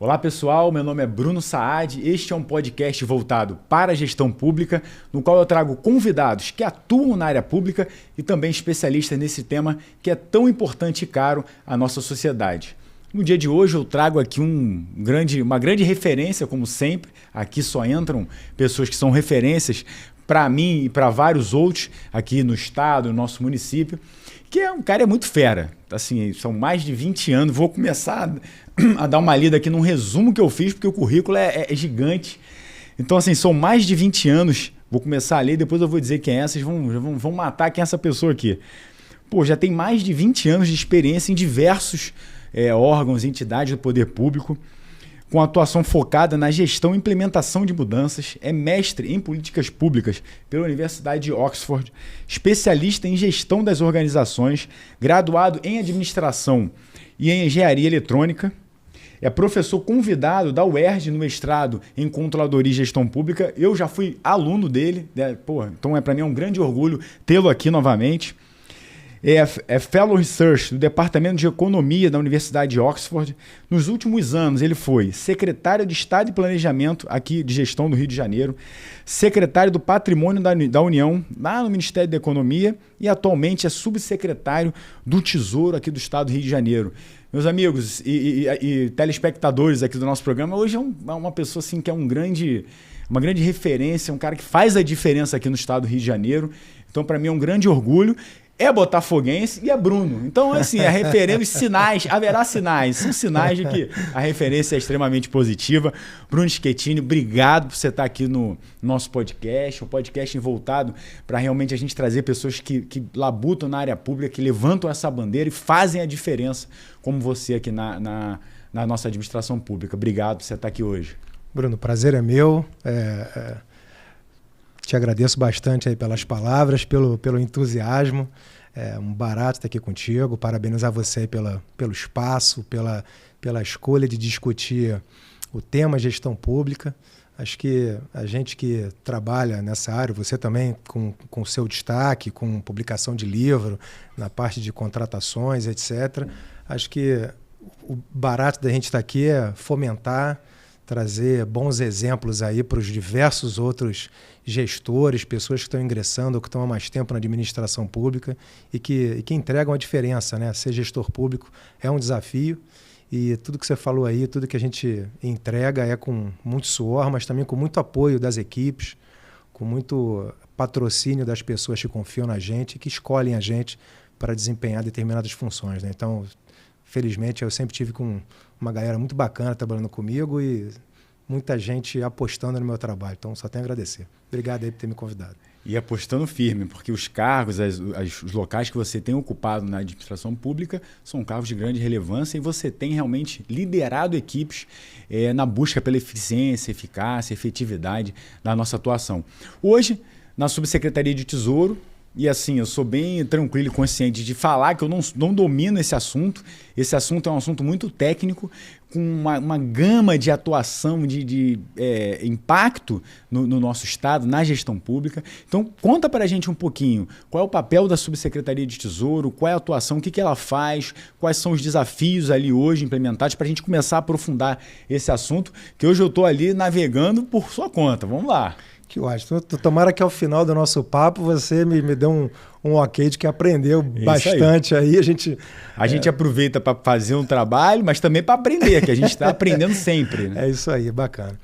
Olá pessoal, meu nome é Bruno Saad, este é um podcast voltado para a gestão pública, no qual eu trago convidados que atuam na área pública e também especialistas nesse tema que é tão importante e caro à nossa sociedade. No dia de hoje eu trago aqui uma grande referência, como sempre, aqui só entram pessoas que são referências para mim e para vários outros aqui no estado, no nosso município, que é um cara muito fera. Assim, são mais de 20 anos, vou começar a dar uma lida aqui num resumo que eu fiz, porque o currículo é gigante. Então, assim, são mais de 20 anos, vou começar a ler, depois eu vou dizer quem é, vocês vão matar quem é essa pessoa aqui. Pô, já tem mais de 20 anos de experiência em diversos órgãos e entidades do poder público, com atuação focada na gestão e implementação de mudanças, é mestre em políticas públicas pela Universidade de Oxford, especialista em gestão das organizações, graduado em administração e em engenharia eletrônica, é professor convidado da UERJ no mestrado em controladoria e gestão pública. Eu já fui aluno dele, né? Então para mim é um grande orgulho tê-lo aqui novamente. É Fellow Research do Departamento de Economia da Universidade de Oxford. Nos últimos anos, ele foi secretário de Estado e Planejamento aqui de Gestão do Rio de Janeiro, secretário do Patrimônio da União, lá no Ministério da Economia, e atualmente é subsecretário do Tesouro aqui do Estado do Rio de Janeiro. Meus amigos e telespectadores aqui do nosso programa, hoje é uma pessoa assim, que é uma grande referência, um cara que faz a diferença aqui no Estado do Rio de Janeiro. Então, para mim, é um grande orgulho. É botafoguense e é Bruno. Então, assim, a referência, os sinais, haverá sinais. São sinais de que a referência é extremamente positiva. Bruno Schettini, obrigado por você estar aqui no nosso podcast. Um podcast voltado para realmente a gente trazer pessoas que labutam na área pública, que levantam essa bandeira e fazem a diferença, como você aqui na nossa administração pública. Obrigado por você estar aqui hoje. Bruno, o prazer é meu. Te agradeço bastante aí pelas palavras, pelo entusiasmo. É um barato estar aqui contigo. Parabenizar você aí pelo espaço, pela escolha de discutir o tema gestão pública. Acho que a gente que trabalha nessa área, você também com o seu destaque, com publicação de livro, na parte de contratações, etc. Acho que o barato da gente estar aqui é fomentar, trazer bons exemplos aí para os diversos outros gestores, pessoas que estão ingressando ou que estão há mais tempo na administração pública e que entregam a diferença, né? Ser gestor público é um desafio e tudo que você falou aí, tudo que a gente entrega é com muito suor, mas também com muito apoio das equipes, com muito patrocínio das pessoas que confiam na gente e que escolhem a gente para desempenhar determinadas funções, né? Então, felizmente, eu sempre tive com uma galera muito bacana trabalhando comigo e muita gente apostando no meu trabalho. Então, só tenho a agradecer. Obrigado aí por ter me convidado. E apostando firme, porque os cargos, os locais que você tem ocupado na administração pública são cargos de grande relevância e você tem realmente liderado equipes na busca pela eficiência, eficácia, efetividade da nossa atuação. Hoje, na Subsecretaria de Tesouro, e assim, eu sou bem tranquilo e consciente de falar que eu não domino esse assunto. Esse assunto é um assunto muito técnico, com uma gama de atuação, de impacto no nosso Estado, na gestão pública. Então, conta para a gente um pouquinho qual é o papel da Subsecretaria de Tesouro, qual é a atuação, o que ela faz, quais são os desafios ali hoje implementados, para a gente começar a aprofundar esse assunto, que hoje eu estou ali navegando por sua conta. Vamos lá. Que ótimo. Tomara que ao final do nosso papo você me dê um ok de que aprendeu bastante aí. A gente aproveita para fazer um trabalho, mas também para aprender, que a gente está aprendendo sempre. Né? É isso aí, bacana.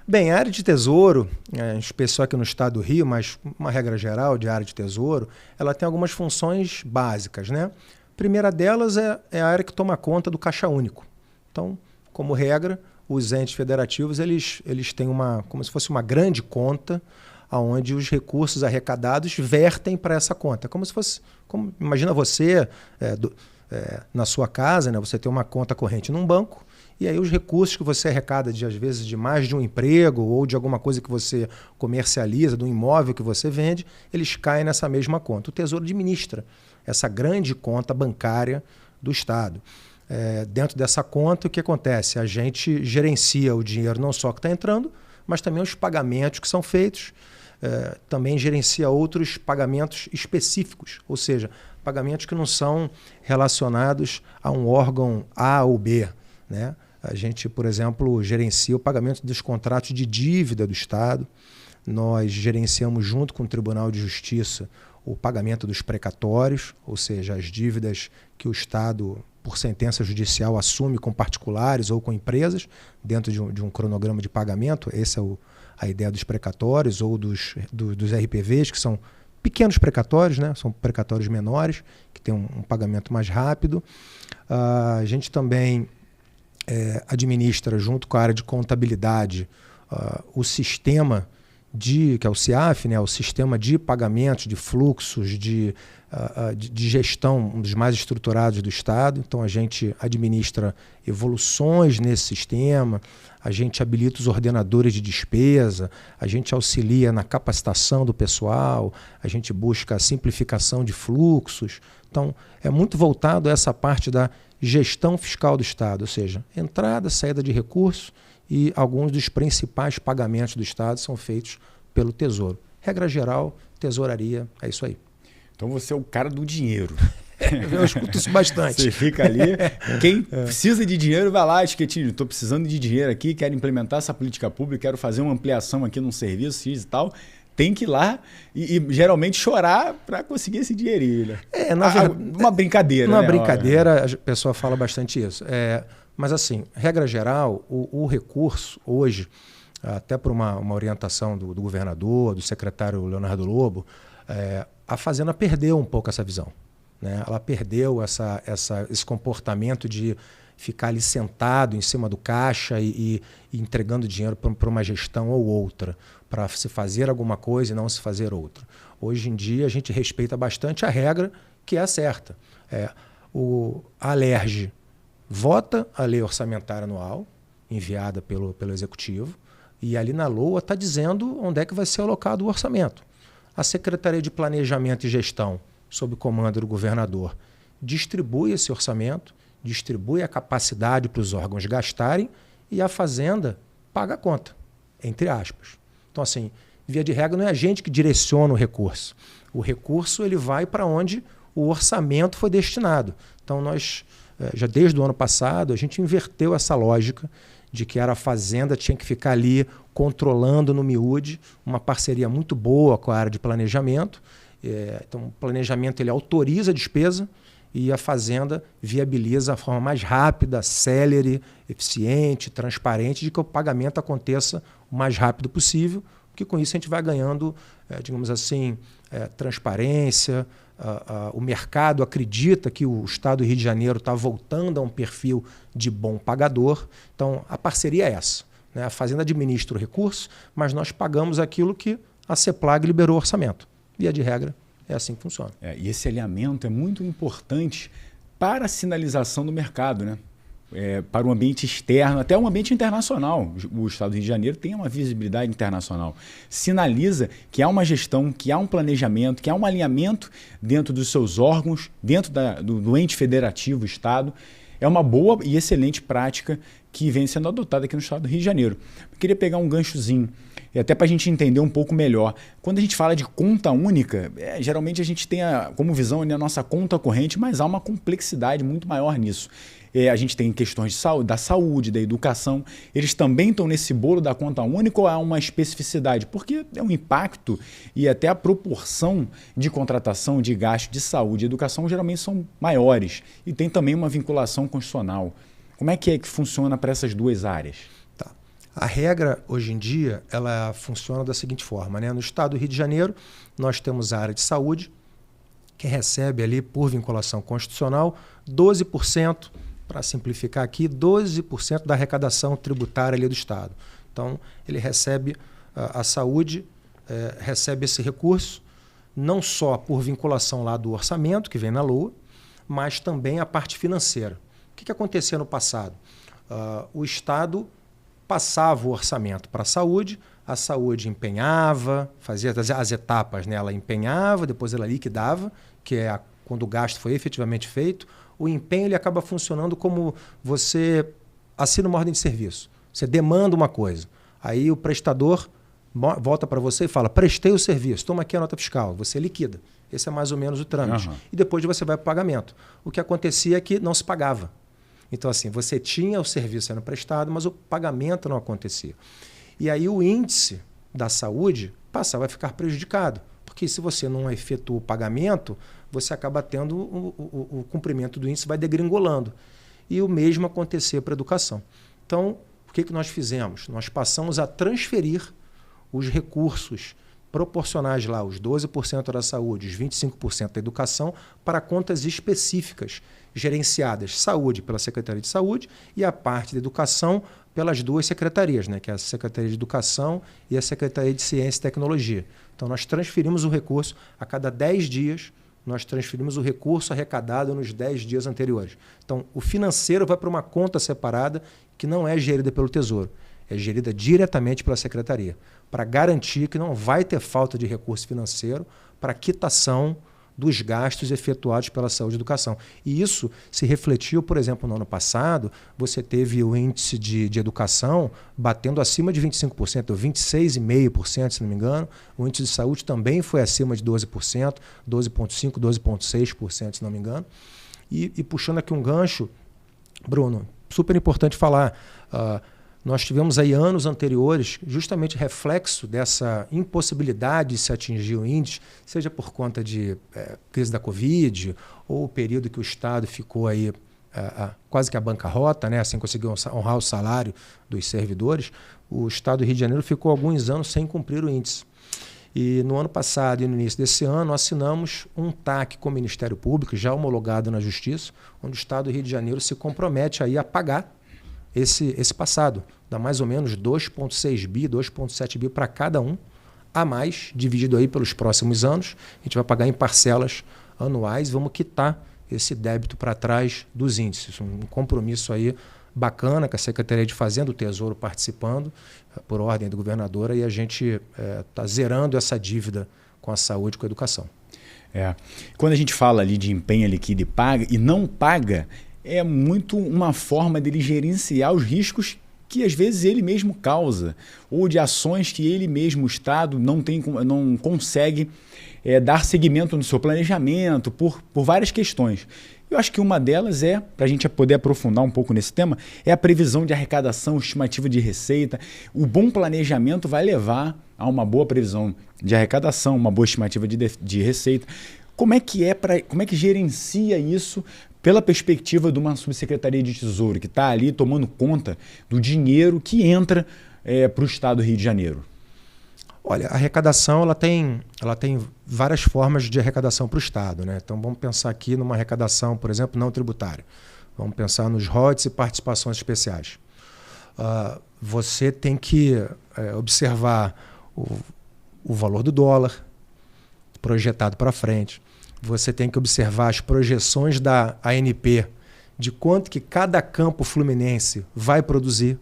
Bem, a área de tesouro, em especial aqui no estado do Rio, mas uma regra geral de área de tesouro, ela tem algumas funções básicas, né? A primeira delas é a área que toma conta do caixa único. Então, como regra, os entes federativos eles têm como se fosse uma grande conta onde os recursos arrecadados vertem para essa conta. Imagina você, na sua casa, né, você tem uma conta corrente num banco, e aí os recursos que você arrecada, às vezes, de mais de um emprego ou de alguma coisa que você comercializa, do imóvel que você vende, eles caem nessa mesma conta. O Tesouro administra essa grande conta bancária do Estado. Dentro dessa conta, o que acontece? A gente gerencia o dinheiro não só que está entrando, mas também os pagamentos que são feitos, também gerencia outros pagamentos específicos, ou seja, pagamentos que não são relacionados a um órgão A ou B, né? A gente, por exemplo, gerencia o pagamento dos contratos de dívida do Estado. Nós gerenciamos, junto com o Tribunal de Justiça, o pagamento dos precatórios, ou seja, as dívidas que o Estado, por sentença judicial, assume com particulares ou com empresas, dentro de um cronograma de pagamento. Essa é a ideia dos precatórios ou dos RPVs, que são pequenos precatórios, né? São precatórios menores, que têm um pagamento mais rápido. A gente também administra, junto com a área de contabilidade, o sistema que é o CIAF, né, o sistema de pagamentos, de fluxos, de gestão, um dos mais estruturados do Estado. Então, a gente administra evoluções nesse sistema, a gente habilita os ordenadores de despesa, a gente auxilia na capacitação do pessoal, a gente busca a simplificação de fluxos. Então, é muito voltado a essa parte da gestão fiscal do Estado, ou seja, entrada, saída de recursos, e alguns dos principais pagamentos do Estado são feitos pelo Tesouro. Regra geral, tesouraria, é isso aí. Então você é o cara do dinheiro. Eu escuto isso bastante. Você fica ali, quem precisa de dinheiro vai lá, Schettini, estou precisando de dinheiro aqui, quero implementar essa política pública, quero fazer uma ampliação aqui num serviço X e tal. Tem que ir lá e geralmente chorar para conseguir esse dinheirinho. Uma brincadeira. Uma brincadeira, a pessoa fala bastante isso. Mas assim, regra geral, o recurso hoje, até por uma orientação do governador, do secretário Leonardo Lobo, a Fazenda perdeu um pouco essa visão, né? Ela perdeu esse comportamento de ficar ali sentado em cima do caixa e entregando dinheiro para uma gestão ou outra, para se fazer alguma coisa e não se fazer outra. Hoje em dia a gente respeita bastante a regra, que é a certa. A Alerj vota a lei orçamentária anual, enviada pelo Executivo, e ali na LOA está dizendo onde é que vai ser alocado o orçamento. A Secretaria de Planejamento e Gestão, sob comando do governador, distribui esse orçamento, distribui a capacidade para os órgãos gastarem e a Fazenda paga a conta, entre aspas. Então, assim, via de regra, não é a gente que direciona o recurso. O recurso ele vai para onde o orçamento foi destinado. Então, nós, já desde o ano passado, a gente inverteu essa lógica de que a Fazenda tinha que ficar ali controlando no miúde, uma parceria muito boa com a área de planejamento. Então, o planejamento ele autoriza a despesa e a Fazenda viabiliza a forma mais rápida, célere, eficiente, transparente de que o pagamento aconteça o mais rápido possível, porque com isso a gente vai ganhando, digamos assim, transparência. O mercado acredita que o Estado do Rio de Janeiro está voltando a um perfil de bom pagador. Então, a parceria é essa, né? A Fazenda administra o recurso, mas nós pagamos aquilo que a CEPLAG liberou o orçamento. Via de regra, é assim que funciona. E esse alinhamento é muito importante para a sinalização do mercado, né? Para o ambiente externo, até o ambiente internacional. O Estado do Rio de Janeiro tem uma visibilidade internacional. Sinaliza que há uma gestão, que há um planejamento, que há um alinhamento dentro dos seus órgãos, dentro do ente federativo, Estado. É uma boa e excelente prática que vem sendo adotada aqui no Estado do Rio de Janeiro. Eu queria pegar um ganchozinho, e até para a gente entender um pouco melhor. Quando a gente fala de conta única, geralmente a gente tem como visão a nossa conta corrente, mas há uma complexidade muito maior nisso. A gente tem questões da saúde, da educação. Eles também estão nesse bolo da conta única ou há uma especificidade? Porque é um impacto e até a proporção de contratação, de gasto de saúde e educação geralmente são maiores. E tem também uma vinculação constitucional. Como é que funciona para essas duas áreas? Tá. A regra, hoje em dia, ela funciona da seguinte forma, né? No Estado do Rio de Janeiro, nós temos a área de saúde, que recebe ali, por vinculação constitucional, 12%, para simplificar aqui, 12% da arrecadação tributária ali do Estado. Então, ele recebe, a saúde recebe esse recurso, não só por vinculação lá do orçamento, que vem na LOA, mas também a parte financeira. O que acontecia no passado? O Estado passava o orçamento para a saúde empenhava, fazia as etapas, né? Ela empenhava, depois ela liquidava, que é quando o gasto foi efetivamente feito. O empenho ele acaba funcionando como você assina uma ordem de serviço. Você demanda uma coisa. Aí o prestador volta para você e fala, prestei o serviço, toma aqui a nota fiscal. Você liquida. Esse é mais ou menos o trâmite. E depois você vai para o pagamento. O que acontecia é que não se pagava. Então, assim, você tinha o serviço sendo prestado, mas o pagamento não acontecia. E aí o índice da saúde passava a ficar prejudicado, porque se você não efetua o pagamento, você acaba tendo o cumprimento do índice vai degringolando. E o mesmo acontecia para a educação. Então, o que nós fizemos? Nós passamos a transferir os recursos proporcionais lá, os 12% da saúde, os 25% da educação, para contas específicas, gerenciadas saúde pela Secretaria de Saúde e a parte da educação pelas duas secretarias, né, que é a Secretaria de Educação e a Secretaria de Ciência e Tecnologia. Então, nós transferimos o recurso a cada 10 dias, nós transferimos o recurso arrecadado nos 10 dias anteriores. Então, o financeiro vai para uma conta separada que não é gerida pelo Tesouro, é gerida diretamente pela Secretaria, para garantir que não vai ter falta de recurso financeiro para quitação dos gastos efetuados pela saúde e educação. E isso se refletiu, por exemplo, no ano passado, você teve o índice de educação batendo acima de 25%, 26,5%, se não me engano. O índice de saúde também foi acima de 12%, 12,5%, 12,6%, se não me engano. E puxando aqui um gancho, Bruno, super importante falar, nós tivemos aí anos anteriores justamente reflexo dessa impossibilidade de se atingir o índice, seja por conta de crise da Covid ou o período que o Estado ficou aí quase que a bancarrota, né, sem conseguir honrar o salário dos servidores. O Estado do Rio de Janeiro ficou alguns anos sem cumprir o índice. E no ano passado e no início desse ano assinamos um TAC com o Ministério Público, já homologado na Justiça, onde o Estado do Rio de Janeiro se compromete aí a pagar esse passado, dá mais ou menos 2,6 bi, 2,7 bi para cada um, a mais, dividido aí pelos próximos anos. A gente vai pagar em parcelas anuais, vamos quitar esse débito para trás dos índices. Um compromisso aí bacana com a Secretaria de Fazenda, o Tesouro participando, por ordem do governadora, e a gente está zerando essa dívida com a saúde e com a educação. Quando a gente fala ali de empenha, liquida e paga, e não paga, é muito uma forma dele gerenciar os riscos que às vezes ele mesmo causa, ou de ações que ele mesmo, o Estado, não consegue dar seguimento no seu planejamento por várias questões. Eu acho que uma delas para a gente poder aprofundar um pouco nesse tema, é a previsão de arrecadação, estimativa de receita. O bom planejamento vai levar a uma boa previsão de arrecadação, uma boa estimativa de receita. Como é que gerencia isso pela perspectiva de uma subsecretaria de Tesouro que está ali tomando conta do dinheiro que entra para o Estado do Rio de Janeiro? Olha, a arrecadação ela tem várias formas de arrecadação para o Estado, né? Então vamos pensar aqui numa arrecadação, por exemplo, não tributária. Vamos pensar nos royalties e participações especiais. Você tem que observar o valor do dólar projetado para frente. Você tem que observar as projeções da ANP de quanto que cada campo fluminense vai produzir.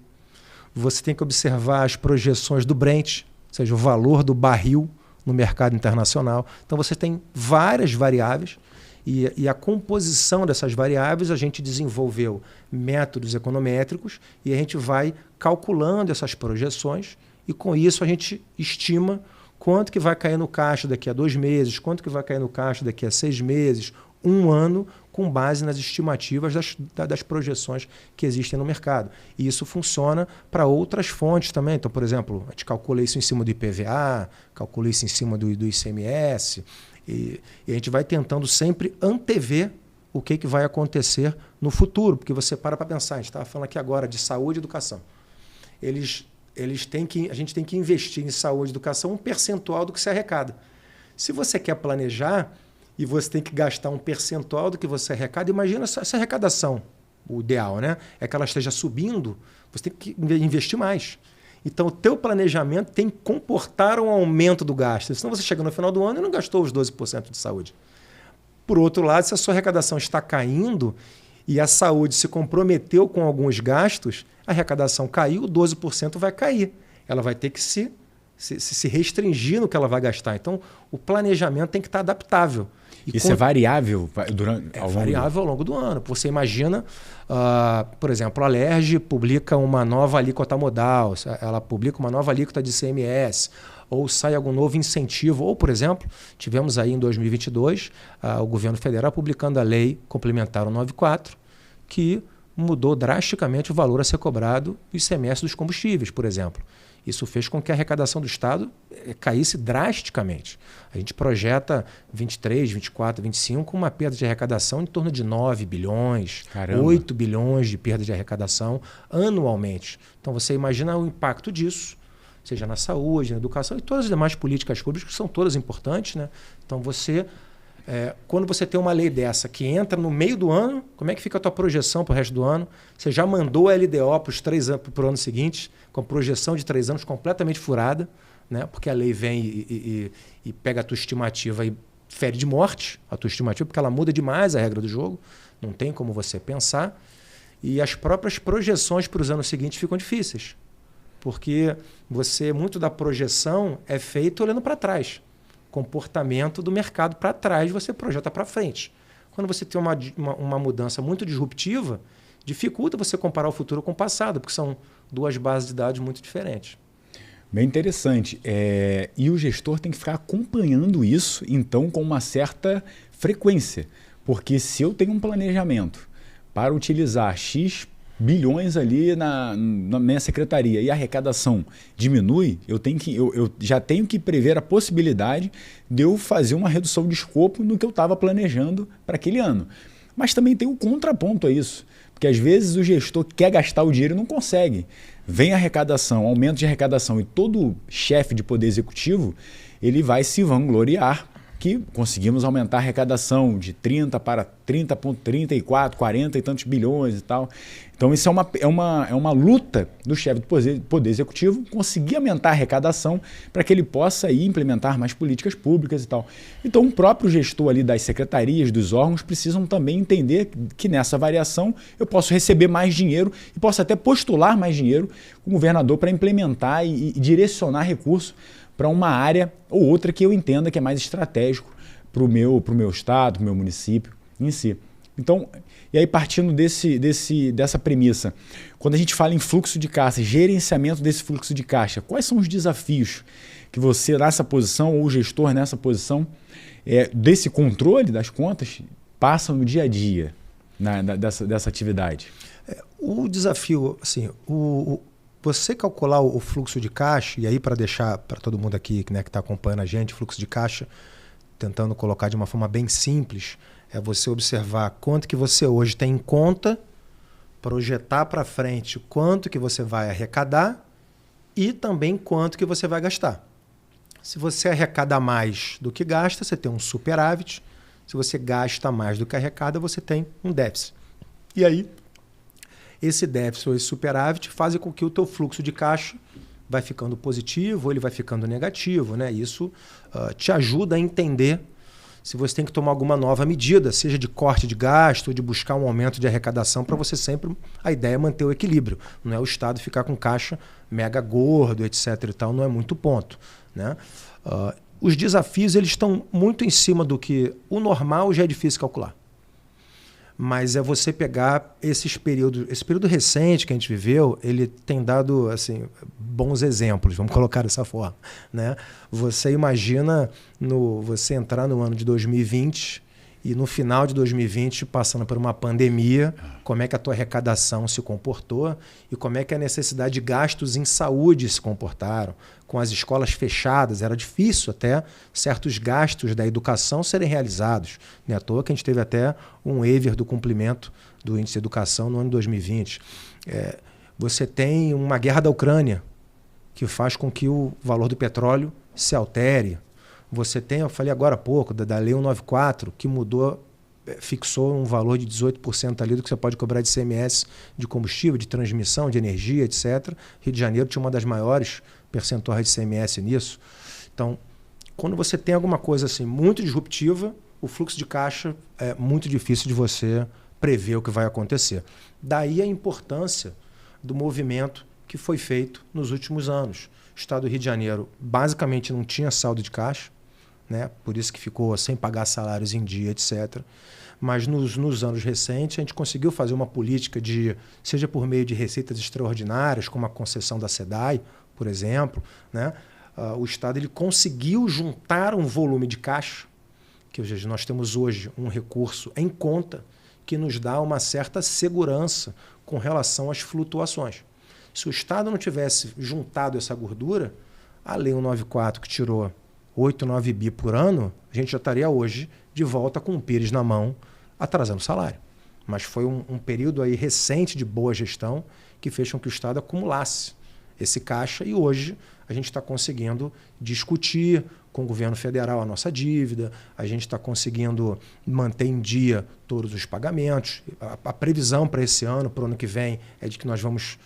Você tem que observar as projeções do Brent, ou seja, o valor do barril no mercado internacional. Então você tem várias variáveis e a composição dessas variáveis a gente desenvolveu métodos econométricos e a gente vai calculando essas projeções e com isso a gente estima quanto que vai cair no caixa daqui a 2 meses, quanto que vai cair no caixa daqui a 6 meses, 1 ano, com base nas estimativas das projeções que existem no mercado. E isso funciona para outras fontes também. Então, por exemplo, a gente calcula isso em cima do IPVA, calcula isso em cima do ICMS, e a gente vai tentando sempre antever o que vai acontecer no futuro, porque você para pensar, a gente estava falando aqui agora de saúde e educação. A gente tem que investir em saúde e educação um percentual do que se arrecada. Se você quer planejar e você tem que gastar um percentual do que você arrecada, imagina essa arrecadação. O ideal, né? É que ela esteja subindo, você tem que investir mais. Então, o teu planejamento tem que comportar um aumento do gasto. Senão você chega no final do ano e não gastou os 12% de saúde. Por outro lado, se a sua arrecadação está caindo e a saúde se comprometeu com alguns gastos, a arrecadação caiu, 12% vai cair. Ela vai ter que se restringir no que ela vai gastar. Então, o planejamento tem que estar adaptável. Isso é variável ao longo do ano. Você imagina, por exemplo, a Alerj publica uma nova alíquota modal, ela publica uma nova alíquota de ICMS, ou sai algum novo incentivo. Ou, por exemplo, tivemos aí em 2022 o governo federal publicando a Lei Complementar 194, que mudou drasticamente o valor a ser cobrado do ICMS dos combustíveis, por exemplo. Isso fez com que a arrecadação do Estado caísse drasticamente. A gente projeta 23, 24, 25 uma perda de arrecadação em torno de 9 bilhões, Caramba. 8 bilhões de perda de arrecadação anualmente. Então você imagina o impacto disso, seja na saúde, na educação e todas as demais políticas públicas, que são todas importantes, né? Então quando você tem uma lei dessa que entra no meio do ano, como é que fica a tua projeção para o resto do ano? Você já mandou a LDO para o ano seguinte, com a projeção de 3 anos completamente furada, né? Porque a lei vem e pega a tua estimativa e fere de morte a tua estimativa, porque ela muda demais a regra do jogo, não tem como você pensar. E as próprias projeções para os anos seguintes ficam difíceis, porque muito da projeção é feita olhando para trás. Comportamento do mercado para trás, você projeta para frente. Quando você tem uma mudança muito disruptiva, dificulta você comparar o futuro com o passado, porque são duas bases de dados muito diferentes. Bem interessante. E o gestor tem que ficar acompanhando isso, então, com uma certa frequência. Porque se eu tenho um planejamento para utilizar X bilhões ali na minha secretaria e a arrecadação diminui, eu já tenho que prever a possibilidade de eu fazer uma redução de escopo no que eu estava planejando para aquele ano. Mas também tem um contraponto a isso, porque às vezes o gestor quer gastar o dinheiro e não consegue. Vem arrecadação, aumento de arrecadação e todo chefe de poder executivo ele vai se vangloriar que conseguimos aumentar a arrecadação de 30 para 30,34, 40 e tantos bilhões e tal. Então isso é uma luta do chefe do poder executivo conseguir aumentar a arrecadação para que ele possa ir implementar mais políticas públicas e tal. Então o próprio gestor ali das secretarias, dos órgãos, precisam também entender que nessa variação eu posso receber mais dinheiro e posso até postular mais dinheiro com o governador para implementar e direcionar recursos para uma área ou outra que eu entenda que é mais estratégico para o meu estado, para o meu município em si. Então, e aí partindo dessa premissa, quando a gente fala em fluxo de caixa, gerenciamento desse fluxo de caixa, quais são os desafios que você nessa posição ou o gestor nessa posição desse controle das contas passa no dia a dia dessa atividade? O desafio, assim, você calcular o fluxo de caixa, e aí para deixar para todo mundo aqui, né, que está acompanhando a gente, fluxo de caixa, tentando colocar de uma forma bem simples, é você observar quanto que você hoje tem em conta, projetar para frente quanto que você vai arrecadar e também quanto que você vai gastar. Se você arrecada mais do que gasta, você tem um superávit. Se você gasta mais do que arrecada, você tem um déficit. E aí, esse déficit ou esse superávit faz com que o teu fluxo de caixa vai ficando positivo ou ele vai ficando negativo, né? Isso te ajuda a entender se você tem que tomar alguma nova medida, seja de corte de gasto ou de buscar um aumento de arrecadação, para você sempre... A ideia é manter o equilíbrio. Não é o Estado ficar com caixa mega gordo, etc. e tal, não é muito ponto, né? Os desafios eles estão muito em cima do que o normal já é difícil calcular. Mas é você pegar esse período recente que a gente viveu, ele tem dado assim, bons exemplos, vamos colocar dessa forma, né? Você imagina você entrar no ano de 2020 e no final de 2020, passando por uma pandemia, como é que a tua arrecadação se comportou e como é que a necessidade de gastos em saúde se comportaram. Com as escolas fechadas, era difícil até certos gastos da educação serem realizados. Não é à toa que a gente teve até um waiver do cumprimento do índice de educação no ano de 2020. Você tem uma guerra da Ucrânia, que faz com que o valor do petróleo se altere. Você tem, eu falei agora há pouco, da Lei 194, que mudou, fixou um valor de 18% ali do que você pode cobrar de ICMS de combustível, de transmissão, de energia, etc. Rio de Janeiro tinha uma das maiores percentuais de ICMS nisso. Então, quando você tem alguma coisa assim muito disruptiva, o fluxo de caixa é muito difícil de você prever o que vai acontecer. Daí a importância do movimento que foi feito nos últimos anos. O Estado do Rio de Janeiro basicamente não tinha saldo de caixa, né? Por isso que ficou sem pagar salários em dia, etc. Mas nos anos recentes a gente conseguiu fazer uma política seja por meio de receitas extraordinárias, como a concessão da SEDAI, por exemplo, né? O Estado ele conseguiu juntar um volume de caixa, que nós temos hoje um recurso em conta, que nos dá uma certa segurança com relação às flutuações. Se o Estado não tivesse juntado essa gordura, a Lei 194, que tirou 8, 9 bi por ano, a gente já estaria hoje de volta com o Pires na mão, atrasando o salário. Mas foi um período aí recente de boa gestão que fez com que o Estado acumulasse esse caixa e hoje a gente está conseguindo discutir com o governo federal a nossa dívida, a gente está conseguindo manter em dia todos os pagamentos. A previsão para esse ano, para o ano que vem, é de que nós vamos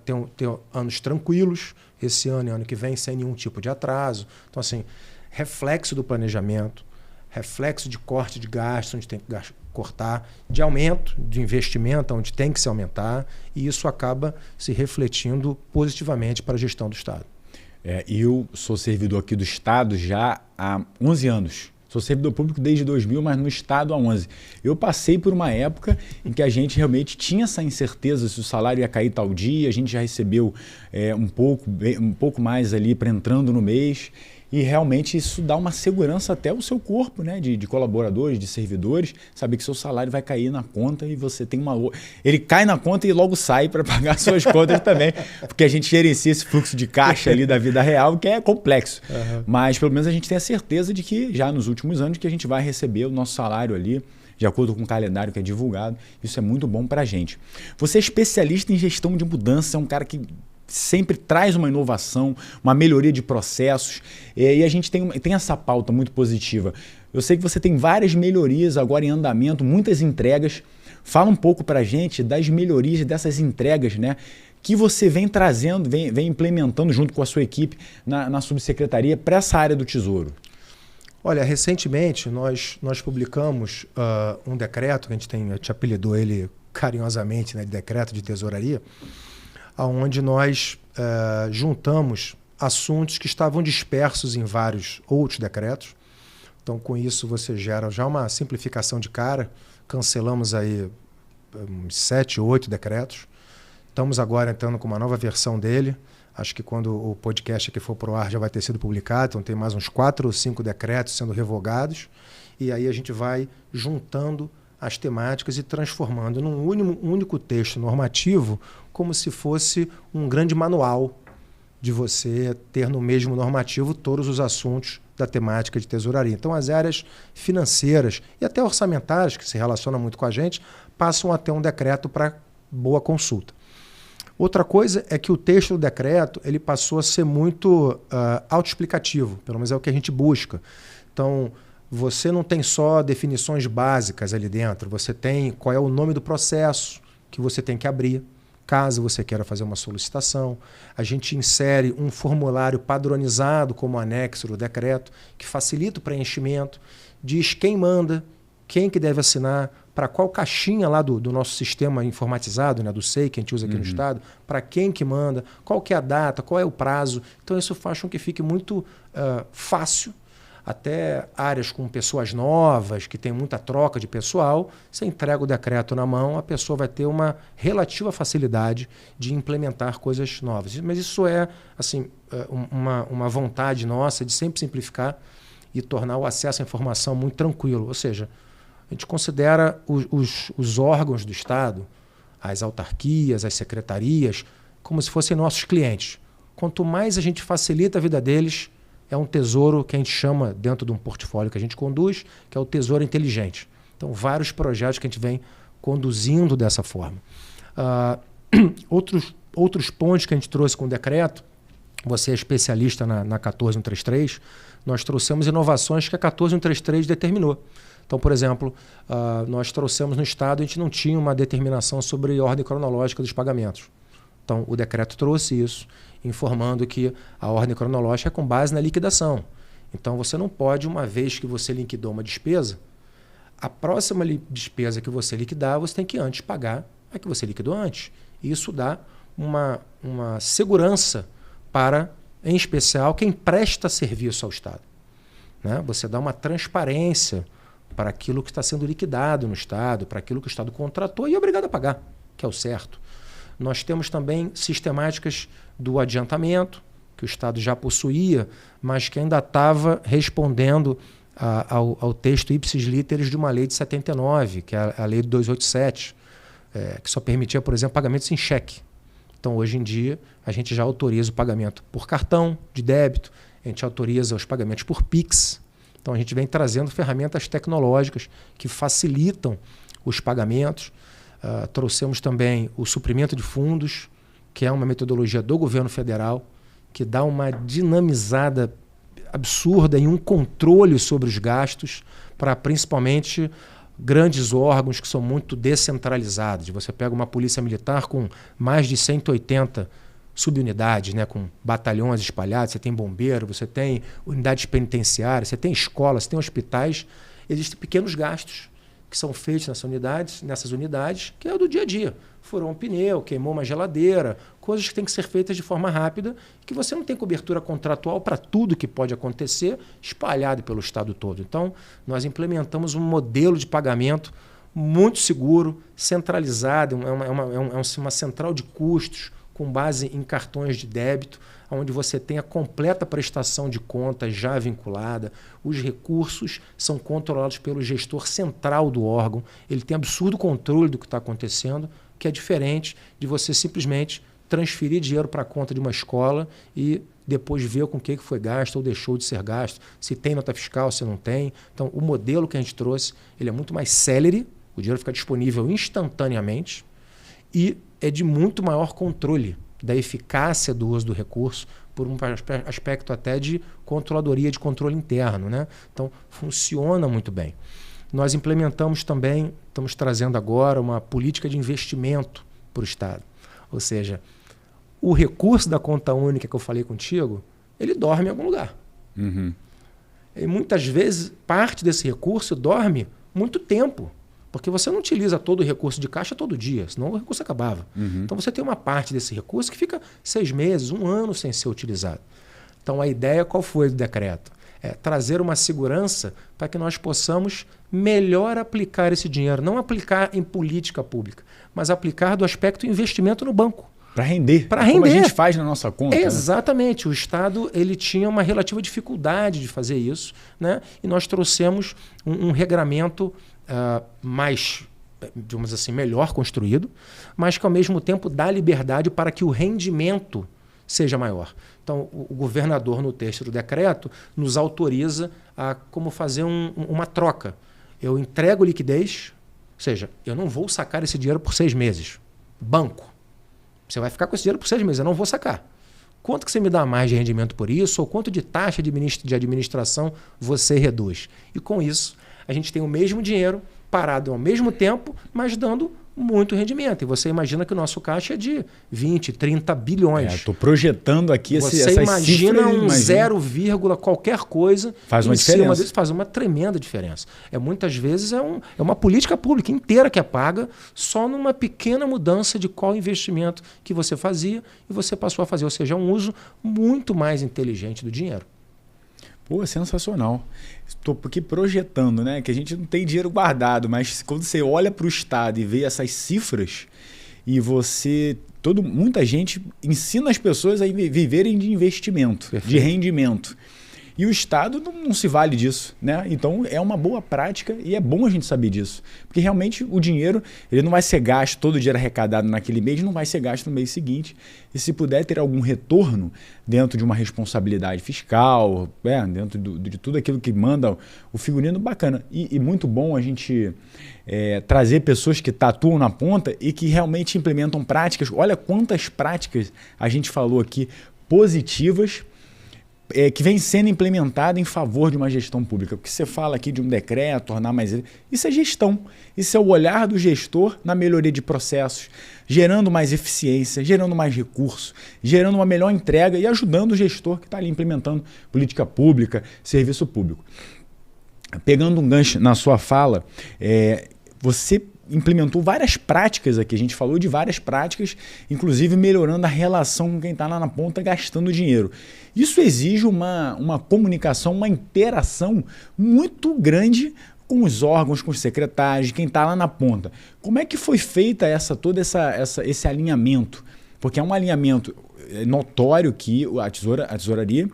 ter anos tranquilos, esse ano e ano que vem, sem nenhum tipo de atraso. Então, assim, reflexo do planejamento, reflexo de corte de gastos, onde tem que cortar, de aumento de investimento, onde tem que se aumentar, e isso acaba se refletindo positivamente para a gestão do Estado. Eu sou servidor aqui do Estado já há 11 anos. Sou servidor público desde 2000, mas no Estado há 11. Eu passei por uma época em que a gente realmente tinha essa incerteza se o salário ia cair tal dia, a gente já recebeu um pouco mais ali para entrando no mês. E realmente isso dá uma segurança até ao seu corpo, né? De colaboradores, de servidores, saber que seu salário vai cair na conta e você tem uma... Ele cai na conta e logo sai para pagar suas contas também, porque a gente gerencia esse fluxo de caixa ali da vida real, que é complexo. Uhum. Mas pelo menos a gente tem a certeza de que já nos últimos anos que a gente vai receber o nosso salário ali, de acordo com o calendário que é divulgado. Isso é muito bom para a gente. Você é especialista em gestão de mudança, é um cara que sempre traz uma inovação, uma melhoria de processos, e a gente tem essa pauta muito positiva. Eu sei que você tem várias melhorias agora em andamento, muitas entregas. Fala um pouco para a gente das melhorias dessas entregas, né, que você vem trazendo, vem implementando junto com a sua equipe na subsecretaria para essa área do Tesouro. Olha, recentemente nós publicamos um decreto, que a gente apelidou ele carinhosamente, né, de decreto de tesouraria, onde nós juntamos assuntos que estavam dispersos em vários outros decretos. Então, com isso, você gera já uma simplificação de cara. Cancelamos aí uns 7, 8 decretos. Estamos agora entrando com uma nova versão dele. Acho que quando o podcast aqui for para o ar já vai ter sido publicado. Então, tem mais uns 4 ou 5 decretos sendo revogados. E aí a gente vai juntando as temáticas e transformando num único texto normativo, como se fosse um grande manual de você ter no mesmo normativo todos os assuntos da temática de tesouraria. Então, as áreas financeiras e até orçamentárias, que se relacionam muito com a gente, passam a ter um decreto para boa consulta. Outra coisa é que o texto do decreto ele passou a ser muito autoexplicativo, pelo menos é o que a gente busca. Então, você não tem só definições básicas ali dentro, você tem qual é o nome do processo que você tem que abrir, caso você queira fazer uma solicitação. A gente insere um formulário padronizado como anexo do decreto, que facilita o preenchimento, diz quem manda, quem que deve assinar, para qual caixinha lá do nosso sistema informatizado, né, do SEI, que a gente usa aqui no Estado, para quem que manda, qual que é a data, qual é o prazo. Então isso faz com que fique muito fácil. Até áreas com pessoas novas, que tem muita troca de pessoal, você entrega o decreto na mão, a pessoa vai ter uma relativa facilidade de implementar coisas novas. Mas isso é assim, uma vontade nossa de sempre simplificar e tornar o acesso à informação muito tranquilo. Ou seja, a gente considera os órgãos do Estado, as autarquias, as secretarias, como se fossem nossos clientes. Quanto mais a gente facilita a vida deles, é um tesouro que a gente chama, dentro de um portfólio que a gente conduz, que é o tesouro inteligente. Então, vários projetos que a gente vem conduzindo dessa forma. Outros pontos que a gente trouxe com o decreto, você é especialista na 14133, nós trouxemos inovações que a 14133 determinou. Então, por exemplo, nós trouxemos no Estado, a gente não tinha uma determinação sobre ordem cronológica dos pagamentos. Então, o decreto trouxe isso, informando que a ordem cronológica é com base na liquidação. Então, você não pode, uma vez que você liquidou uma despesa, a próxima despesa que você liquidar, você tem que antes pagar a que você liquidou antes. Isso dá uma segurança para, em especial, quem presta serviço ao Estado. Né? Você dá uma transparência para aquilo que está sendo liquidado no Estado, para aquilo que o Estado contratou e é obrigado a pagar, que é o certo. Nós temos também sistemáticas do adiantamento, que o Estado já possuía, mas que ainda estava respondendo ao texto ipsis literis de uma lei de 79, que é a lei de 287, que só permitia, por exemplo, pagamentos em cheque. Então, hoje em dia, a gente já autoriza o pagamento por cartão de débito, a gente autoriza os pagamentos por Pix. Então, a gente vem trazendo ferramentas tecnológicas que facilitam os pagamentos. Trouxemos também o suprimento de fundos, que é uma metodologia do governo federal, que dá uma dinamizada absurda e um controle sobre os gastos para principalmente grandes órgãos que são muito descentralizados. Você pega uma polícia militar com mais de 180 subunidades, né, com batalhões espalhados, você tem bombeiro, você tem unidades penitenciárias, você tem escolas, você tem hospitais. Existem pequenos gastos que são feitos nessas unidades, que é o do dia a dia. Furou um pneu, queimou uma geladeira, coisas que têm que ser feitas de forma rápida, que você não tem cobertura contratual para tudo que pode acontecer, espalhado pelo estado todo. Então, nós implementamos um modelo de pagamento muito seguro, centralizado, uma central de custos com base em cartões de débito, onde você tem a completa prestação de contas já vinculada, os recursos são controlados pelo gestor central do órgão, ele tem absurdo controle do que está acontecendo, que é diferente de você simplesmente transferir dinheiro para a conta de uma escola e depois ver com o que foi gasto ou deixou de ser gasto, se tem nota fiscal, se não tem. Então, o modelo que a gente trouxe, ele é muito mais célere, o dinheiro fica disponível instantaneamente e é de muito maior controle da eficácia do uso do recurso, por um aspecto até de controladoria, de controle interno, né? Então, funciona muito bem. Nós implementamos também, estamos trazendo agora uma política de investimento para o Estado. Ou seja, o recurso da conta única que eu falei contigo, ele dorme em algum lugar. Uhum. E muitas vezes, parte desse recurso dorme muito tempo. Porque você não utiliza todo o recurso de caixa todo dia, senão o recurso acabava. Uhum. Então você tem uma parte desse recurso que fica 6 meses, 1 ano sem ser utilizado. Então a ideia qual foi do decreto? É trazer uma segurança para que nós possamos melhor aplicar esse dinheiro. Não aplicar em política pública, mas aplicar do aspecto investimento no banco. Para render. Para render. Como a gente faz na nossa conta. Exatamente. Né? O Estado ele tinha uma relativa dificuldade de fazer isso, né? E nós trouxemos um regramento mais, digamos assim, melhor construído, mas que ao mesmo tempo dá liberdade para que o rendimento seja maior. Então, o governador, no texto do decreto, nos autoriza a como fazer uma troca. Eu entrego liquidez, ou seja, eu não vou sacar esse dinheiro por 6 meses. Banco. Você vai ficar com esse dinheiro por 6 meses, eu não vou sacar. Quanto que você me dá mais de rendimento por isso, ou quanto de taxa de administração você reduz? E com isso, a gente tem o mesmo dinheiro parado ao mesmo tempo, mas dando muito rendimento. E você imagina que o nosso caixa é de 20, 30 bilhões. Estou projetando aqui essas cifras. Você imagina um 0, qualquer coisa faz uma diferença. Disso, faz uma tremenda diferença. Muitas vezes é uma política pública inteira que é paga só numa pequena mudança de qual investimento que você fazia e você passou a fazer. Ou seja, é um uso muito mais inteligente do dinheiro. Pô, sensacional. Estou aqui projetando, né? Que a gente não tem dinheiro guardado, mas quando você olha para o Estado e vê essas cifras e muita gente ensina as pessoas a viverem de investimento, de rendimento. E o Estado não se vale disso, né? Então é uma boa prática e é bom a gente saber disso. Porque realmente o dinheiro ele não vai ser gasto, todo o dinheiro arrecadado naquele mês não vai ser gasto no mês seguinte. E se puder ter algum retorno dentro de uma responsabilidade fiscal, dentro de tudo aquilo que manda o figurino, bacana. E muito bom a gente trazer pessoas que tatuam na ponta e que realmente implementam práticas. Olha quantas práticas a gente falou aqui positivas, que vem sendo implementada em favor de uma gestão pública. O que você fala aqui de um decreto, tornar mais... Isso é gestão. Isso é o olhar do gestor na melhoria de processos, gerando mais eficiência, gerando mais recursos, gerando uma melhor entrega e ajudando o gestor que está ali implementando política pública, serviço público. Pegando um gancho na sua fala, você implementou várias práticas aqui, a gente falou de várias práticas, inclusive melhorando a relação com quem está lá na ponta gastando dinheiro. Isso exige uma comunicação, uma interação muito grande com os órgãos, com os secretários, quem está lá na ponta. Como é que foi feita todo esse alinhamento? Porque é um alinhamento notório que a tesouraria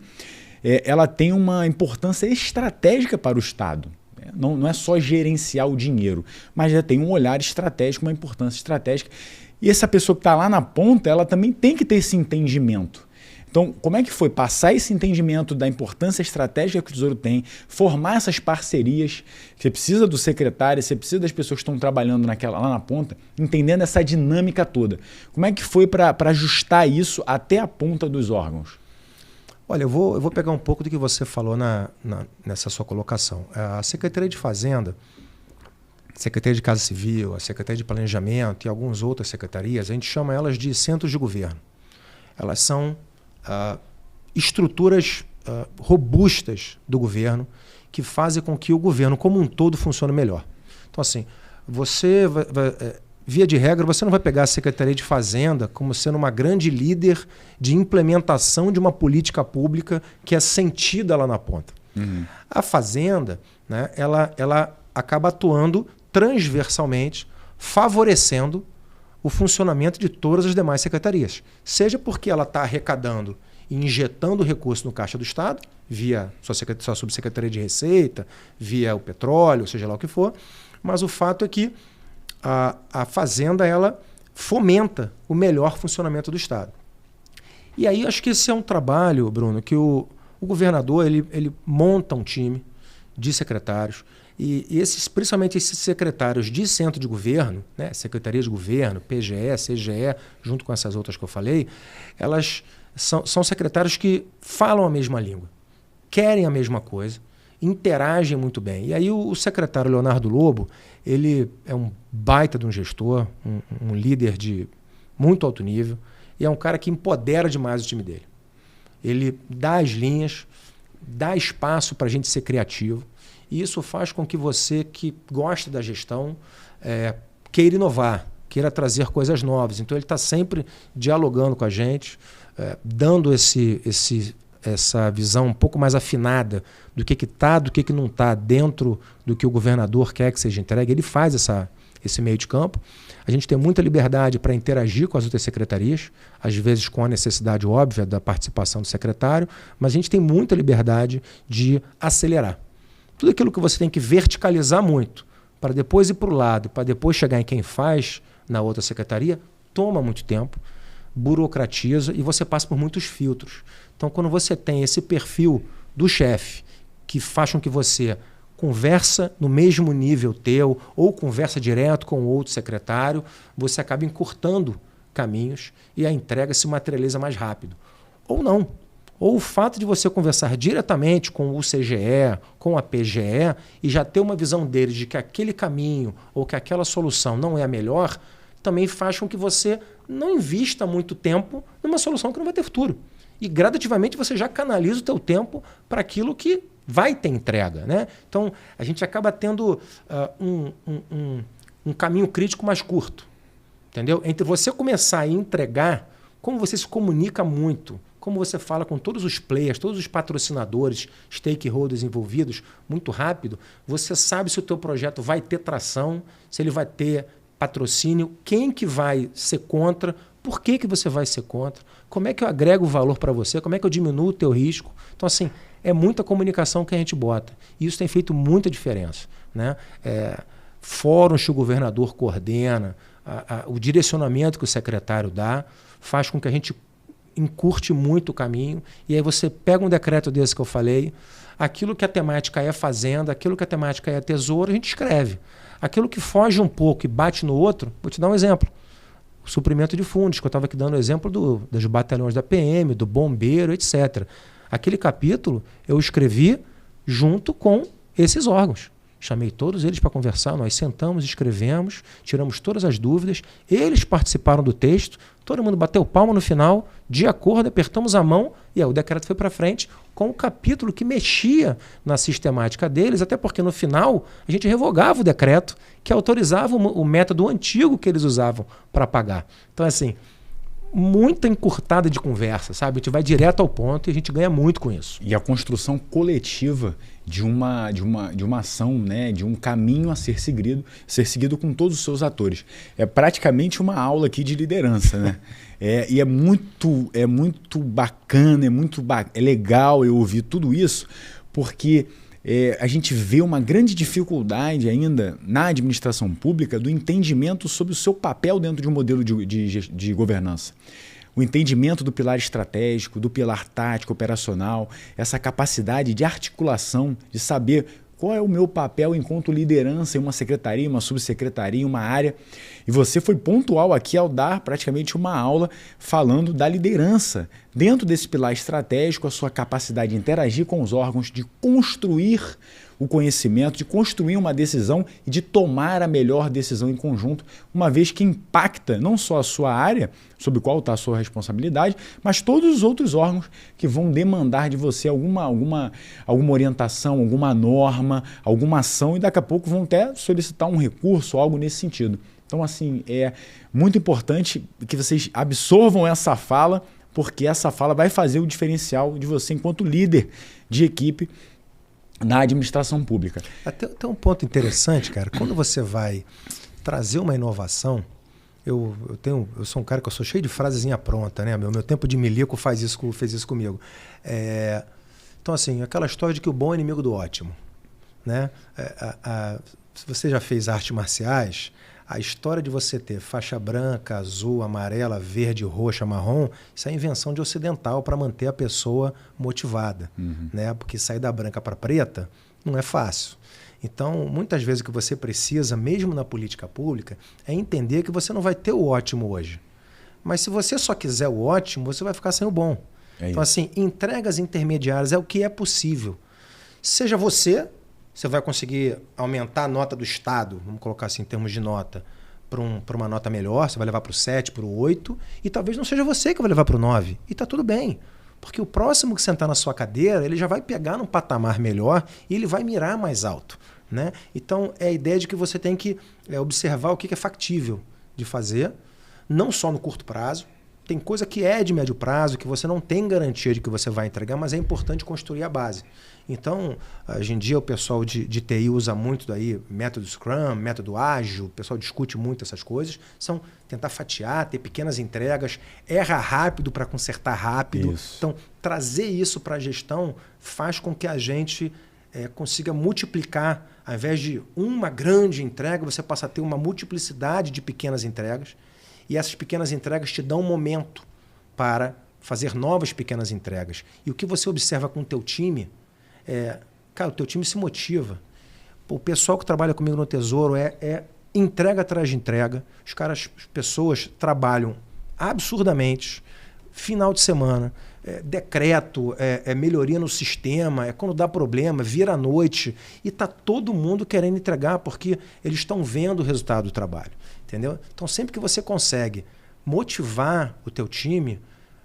ela tem uma importância estratégica para o Estado. Não é só gerenciar o dinheiro, mas já tem um olhar estratégico, uma importância estratégica. E essa pessoa que está lá na ponta, ela também tem que ter esse entendimento. Então, como é que foi passar esse entendimento da importância estratégica que o Tesouro tem, formar essas parcerias? Você precisa do secretário, você precisa das pessoas que estão trabalhando lá na ponta, entendendo essa dinâmica toda. Como é que foi para ajustar isso até a ponta dos órgãos? Olha, eu vou pegar um pouco do que você falou nessa sua colocação. A Secretaria de Fazenda, a Secretaria de Casa Civil, a Secretaria de Planejamento e algumas outras secretarias, a gente chama elas de centros de governo. Elas são estruturas robustas do governo que fazem com que o governo como um todo funcione melhor. Então, assim, via de regra, você não vai pegar a Secretaria de Fazenda como sendo uma grande líder de implementação de uma política pública que é sentida lá na ponta. Uhum. A Fazenda, né, ela acaba atuando transversalmente, favorecendo o funcionamento de todas as demais secretarias. Seja porque ela está arrecadando e injetando recurso no caixa do Estado, via sua subsecretaria de Receita, via o petróleo, seja lá o que for, mas o fato é que a Fazenda ela fomenta o melhor funcionamento do Estado. E aí acho que esse é um trabalho, Bruno, que o governador ele monta um time de secretários, e principalmente esses secretários de centro de governo, né, Secretaria de Governo, PGE, CGE, junto com essas outras que eu falei, elas são secretários que falam a mesma língua, querem a mesma coisa, interagem muito bem. E aí o secretário Leonardo Lobo, ele é um baita de um gestor, um líder de muito alto nível, e é um cara que empodera demais o time dele. Ele dá as linhas, dá espaço para a gente ser criativo, e isso faz com que você que gosta da gestão queira inovar, queira trazer coisas novas. Então ele está sempre dialogando com a gente, dando essa visão um pouco mais afinada do que está, do que não está dentro do que o governador quer que seja entregue. Ele faz esse meio de campo. A gente tem muita liberdade para interagir com as outras secretarias, às vezes com a necessidade óbvia da participação do secretário, mas a gente tem muita liberdade de acelerar. Tudo aquilo que você tem que verticalizar muito, para depois ir para o lado, para depois chegar em quem faz na outra secretaria, toma muito tempo, burocratiza e você passa por muitos filtros. Então, quando você tem esse perfil do chefe que faz com que você conversa no mesmo nível teu ou conversa direto com outro secretário, você acaba encurtando caminhos e a entrega se materializa mais rápido. Ou não. Ou o fato de você conversar diretamente com o CGE, com a PGE e já ter uma visão deles de que aquele caminho ou que aquela solução não é a melhor, também faz com que você não invista muito tempo numa solução que não vai ter futuro. E gradativamente você já canaliza o teu tempo para aquilo que vai ter entrega, né? Então, a gente acaba tendo um caminho crítico mais curto, entendeu? Entre você começar a entregar, como você se comunica muito, como você fala com todos os players, todos os patrocinadores, stakeholders envolvidos, muito rápido, você sabe se o teu projeto vai ter tração, se ele vai ter patrocínio, quem que vai ser contra, por que você vai ser contra, como é que eu agrego valor para você, como é que eu diminuo o teu risco. Então, assim, é muita comunicação que a gente bota. E isso tem feito muita diferença, né? Fóruns que o governador coordena, o direcionamento que o secretário dá, faz com que a gente encurte muito o caminho. E aí você pega um decreto desse que eu falei, aquilo que a temática é fazenda, aquilo que a temática é tesouro, a gente escreve. Aquilo que foge um pouco e bate no outro, vou te dar um exemplo. O suprimento de fundos, que eu estava aqui dando o exemplo dos batalhões da PM, do bombeiro, etc. Aquele capítulo eu escrevi junto com esses órgãos. Chamei todos eles para conversar, nós sentamos, escrevemos, tiramos todas as dúvidas, eles participaram do texto, todo mundo bateu palma no final, de acordo, apertamos a mão e o decreto foi para frente com o capítulo que mexia na sistemática deles, até porque no final a gente revogava o decreto que autorizava o método antigo que eles usavam para pagar. Então, assim, muita encurtada de conversa, sabe? A gente vai direto ao ponto e a gente ganha muito com isso. E a construção coletiva de uma ação, né? De um caminho a ser seguido com todos os seus atores. É praticamente uma aula aqui de liderança, né? E é muito bacana, é legal eu ouvir tudo isso, porque a gente vê uma grande dificuldade ainda na administração pública do entendimento sobre o seu papel dentro de um modelo de governança. O entendimento do pilar estratégico, do pilar tático, operacional, essa capacidade de articulação, de saber qual é o meu papel enquanto liderança em uma secretaria, uma subsecretaria, uma área. E você foi pontual aqui ao dar praticamente uma aula falando da liderança. Dentro desse pilar estratégico, a sua capacidade de interagir com os órgãos, de construir o conhecimento, de construir uma decisão e de tomar a melhor decisão em conjunto, uma vez que impacta não só a sua área, sobre qual está a sua responsabilidade, mas todos os outros órgãos que vão demandar de você alguma orientação, alguma norma, alguma ação e daqui a pouco vão até solicitar um recurso, algo nesse sentido. Então, assim, é muito importante que vocês absorvam essa fala, porque essa fala vai fazer o diferencial de você enquanto líder de equipe na administração pública. Tem um ponto interessante, cara. Quando você vai trazer uma inovação, eu sou um cara que eu sou cheio de frasezinha pronta, né? Meu tempo de milico fez isso comigo. Então, assim, aquela história de que o bom é inimigo do ótimo, né? Se você já fez artes marciais, a história de você ter faixa branca, azul, amarela, verde, roxa, marrom, isso é invenção de ocidental para manter a pessoa motivada, né? Porque sair da branca para preta não é fácil. Então, muitas vezes o que você precisa, mesmo na política pública, é entender que você não vai ter o ótimo hoje. Mas se você só quiser o ótimo, você vai ficar sem o bom. Então, assim, entregas intermediárias é o que é possível. Seja você vai conseguir aumentar a nota do Estado, vamos colocar assim em termos de nota, para uma nota melhor, você vai levar para o 7, para o 8, e talvez não seja você que vai levar para o 9. E está tudo bem, porque o próximo que sentar na sua cadeira, ele já vai pegar num patamar melhor e ele vai mirar mais alto, né? Então, é a ideia de que você tem que observar o que é factível de fazer, não só no curto prazo. Tem coisa que é de médio prazo, que você não tem garantia de que você vai entregar, mas é importante construir a base. Então, hoje em dia o pessoal de TI usa muito daí método Scrum, método ágil, o pessoal discute muito essas coisas, são tentar fatiar, ter pequenas entregas, erra rápido para consertar rápido. Isso. Então, trazer isso para a gestão faz com que a gente consiga multiplicar, ao invés de uma grande entrega, você passa a ter uma multiplicidade de pequenas entregas, e essas pequenas entregas te dão um momento para fazer novas pequenas entregas. E o que você observa com o teu time cara, o teu time se motiva. O pessoal que trabalha comigo no Tesouro é entrega atrás de entrega. As pessoas trabalham absurdamente, final de semana, decreto, melhoria no sistema, quando dá problema, vira à noite, e está todo mundo querendo entregar porque eles estão vendo o resultado do trabalho. Entendeu? Então, sempre que você consegue motivar o teu time,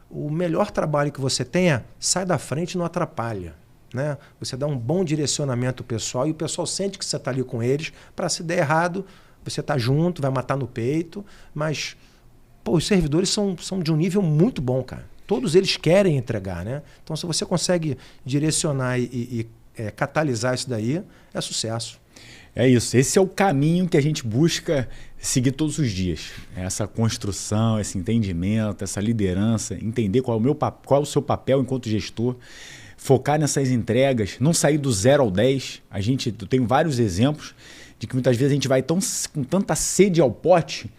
o melhor trabalho que você tenha sai da frente e não atrapalha. Né? Você dá um bom direcionamento pessoal e o pessoal sente que você está ali com eles. Para se der errado, você está junto, vai matar no peito. Mas os servidores são de um nível muito bom, cara. Todos eles querem entregar, né? Então, se você consegue direcionar e catalisar isso daí, é sucesso. É isso. Esse é o caminho que a gente busca seguir todos os dias. Essa construção, esse entendimento, essa liderança, entender qual é o seu papel enquanto gestor, focar nessas entregas, não sair do 0 ao 10. Eu tenho vários exemplos de que muitas vezes a gente vai com tanta sede ao pote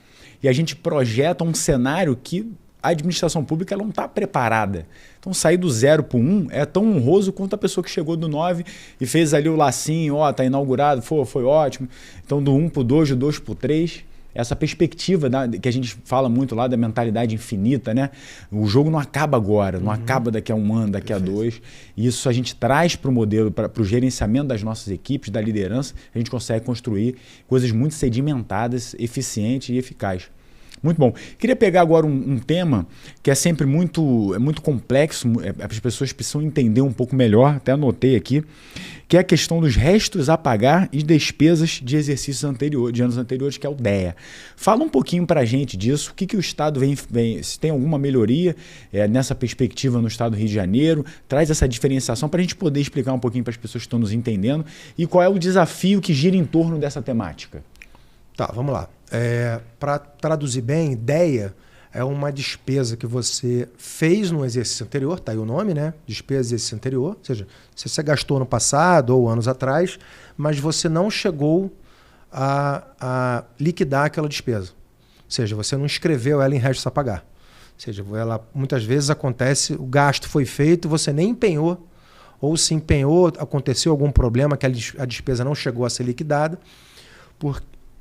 e a gente projeta um cenário que a administração pública ela não está preparada. Então, sair do 0 para o 1 é tão honroso quanto a pessoa que chegou do 9 e fez ali o lacinho, está inaugurado, foi ótimo. Então, do 1 para o 2, do 2 para o 3, essa perspectiva que a gente fala muito lá da mentalidade infinita, né? O jogo não acaba agora, não acaba daqui a um ano, daqui a 2. Isso a gente traz para o modelo, para o gerenciamento das nossas equipes, da liderança, a gente consegue construir coisas muito sedimentadas, eficientes e eficazes. Muito bom. Queria pegar agora um tema que é sempre muito complexo, as pessoas precisam entender um pouco melhor, até anotei aqui, que é a questão dos restos a pagar e despesas de exercícios anteriores, de anos anteriores, que é o DEA. Fala um pouquinho para a gente disso, o que o Estado se tem alguma melhoria nessa perspectiva no Estado do Rio de Janeiro, traz essa diferenciação para a gente poder explicar um pouquinho para as pessoas que estão nos entendendo e qual é o desafio que gira em torno dessa temática. Tá, vamos lá. Para traduzir bem, DEA é uma despesa que você fez no exercício anterior, tá aí o nome, né? Despesa de exercício anterior, ou seja, se você gastou no passado ou anos atrás, mas você não chegou a liquidar aquela despesa. Ou seja, você não inscreveu ela em restos a pagar. Ou seja, ela, muitas vezes acontece, o gasto foi feito, você nem empenhou, ou se empenhou, aconteceu algum problema que a despesa não chegou a ser liquidada,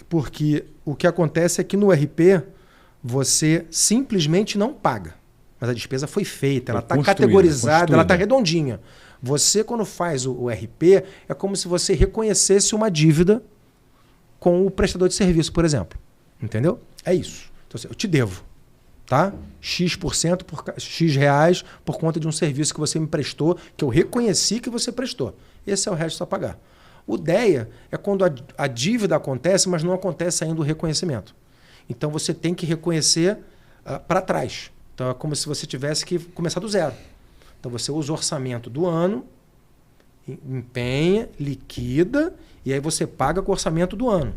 porque o que acontece é que no RP você simplesmente não paga. Mas a despesa foi feita, ela está categorizada, ela está redondinha. Você, quando faz o RP, é como se você reconhecesse uma dívida com o prestador de serviço, por exemplo. Entendeu? É isso. Então, eu te devo, tá? X% X reais por conta de um serviço que você me prestou, que eu reconheci que você prestou. Esse é o resto a pagar. O DEA é quando a dívida acontece, mas não acontece ainda o reconhecimento. Então você tem que reconhecer para trás. Então é como se você tivesse que começar do zero. Então você usa o orçamento do ano, empenha, liquida, e aí você paga com o orçamento do ano.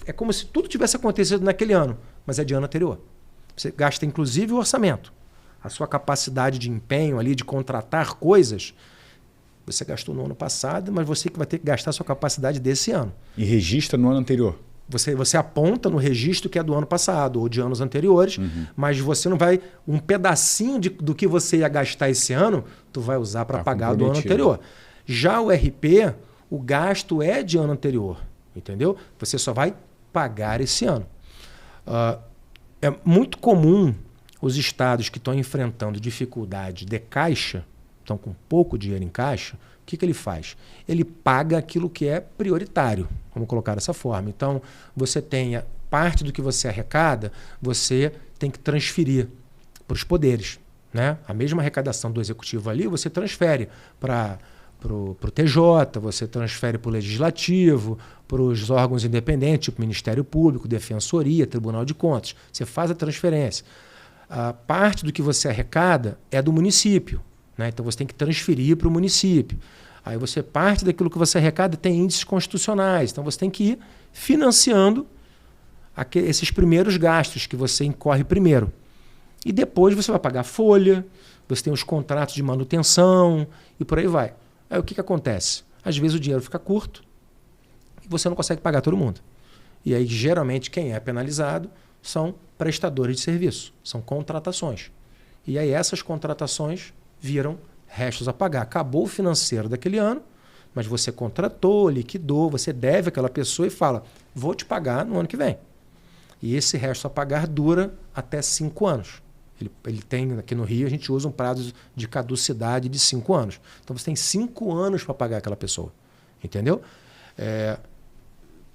É como se tudo tivesse acontecido naquele ano, mas é de ano anterior. Você gasta inclusive o orçamento. A sua capacidade de empenho ali, de contratar coisas, você gastou no ano passado, mas você que vai ter que gastar a sua capacidade desse ano. E registra no ano anterior. Você aponta no registro que é do ano passado ou de anos anteriores, mas você não vai... Um pedacinho do que você ia gastar esse ano, tu vai usar para pagar do ano anterior. Já o RP, o gasto é de ano anterior, entendeu? Você só vai pagar esse ano. É muito comum os estados que estão enfrentando dificuldade de caixa, estão com pouco dinheiro em caixa, o que ele faz? Ele paga aquilo que é prioritário, vamos colocar dessa forma. Então, você tem parte do que você arrecada, você tem que transferir para os poderes, né? A mesma arrecadação do executivo ali, você transfere para o TJ, você transfere para o Legislativo, para os órgãos independentes, tipo Ministério Público, Defensoria, Tribunal de Contas. Você faz a transferência. A parte do que você arrecada é do município. Então você tem que transferir para o município. Aí você parte daquilo que você arrecada tem índices constitucionais. Então você tem que ir financiando esses primeiros gastos que você incorre primeiro. E depois você vai pagar folha, você tem os contratos de manutenção e por aí vai. Aí o que acontece? Às vezes o dinheiro fica curto e você não consegue pagar todo mundo. E aí geralmente quem é penalizado são prestadores de serviço, são contratações. E aí essas contratações viram restos a pagar. Acabou o financeiro daquele ano, mas você contratou, liquidou, você deve àquela pessoa e fala, vou te pagar no ano que vem. E esse resto a pagar dura até 5 anos. Ele tem, aqui no Rio, a gente usa um prazo de caducidade de 5 anos. Então você tem 5 anos para pagar aquela pessoa. Entendeu?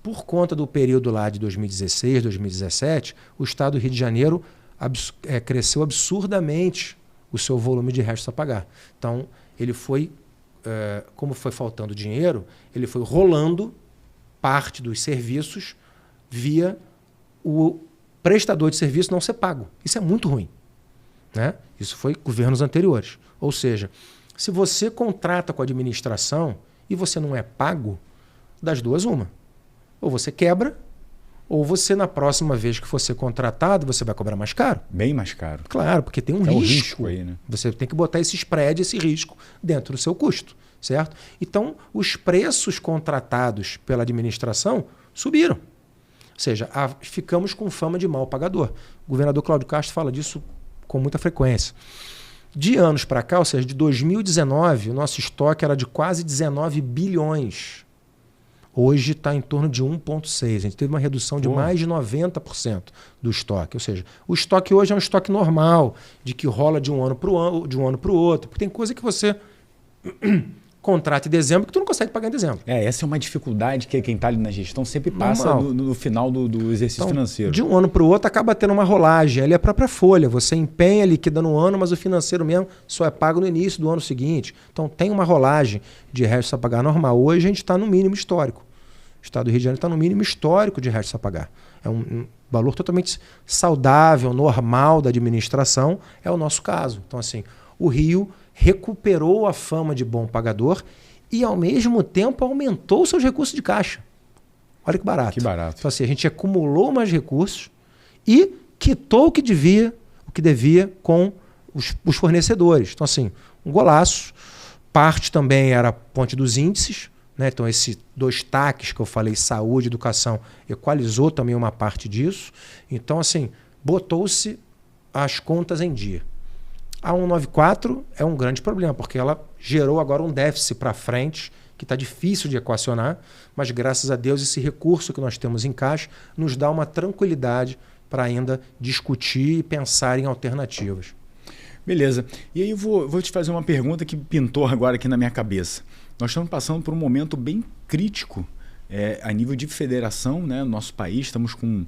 Por conta do período lá de 2016, 2017, o Estado do Rio de Janeiro cresceu absurdamente o seu volume de restos a pagar. Então, ele foi, como foi faltando dinheiro, ele foi rolando parte dos serviços via o prestador de serviço não ser pago. Isso é muito ruim, né? Isso foi governos anteriores. Ou seja, se você contrata com a administração e você não é pago, das duas uma. Ou você quebra, ou você, na próxima vez que for ser contratado, você vai cobrar mais caro. Bem mais caro. Claro, porque tem um risco aí, né? Você tem que botar esse spread, esse risco, dentro do seu custo, certo? Então, os preços contratados pela administração subiram. Ou seja, ficamos com fama de mal pagador. O governador Cláudio Castro fala disso com muita frequência. De anos para cá, ou seja, de 2019, o nosso estoque era de quase 19 bilhões. Hoje está em torno de 1,6. A gente teve uma redução de mais de 90% do estoque. Ou seja, o estoque hoje é um estoque normal, de que rola de um ano para o outro. Porque tem coisa que você contrato em dezembro que tu não consegue pagar em dezembro. Essa é uma dificuldade que quem está ali na gestão sempre passa no final do exercício financeiro. De um ano para o outro acaba tendo uma rolagem. Ali é a própria folha. Você empenha, liquida no ano, mas o financeiro mesmo só é pago no início do ano seguinte. Então tem uma rolagem de restos a pagar normal. Hoje a gente está no mínimo histórico. O Estado do Rio de Janeiro está no mínimo histórico de restos a pagar. É um valor totalmente saudável, normal da administração. É o nosso caso. Então, assim, o Rio recuperou a fama de bom pagador e, ao mesmo tempo, aumentou os seus recursos de caixa. Olha que barato. Que barato. Então, assim, a gente acumulou mais recursos e quitou o que devia com os fornecedores. Então, assim, um golaço. Parte também era a ponte dos índices, né? Então, esses 2 taques que eu falei, saúde e educação, equalizou também uma parte disso. Então, assim, botou-se as contas em dia. A 194 é um grande problema, porque ela gerou agora um déficit para frente, que está difícil de equacionar, mas graças a Deus esse recurso que nós temos em caixa nos dá uma tranquilidade para ainda discutir e pensar em alternativas. Beleza. E aí eu vou te fazer uma pergunta que pintou agora aqui na minha cabeça. Nós estamos passando por um momento bem crítico a nível de federação, né? No nosso país, estamos com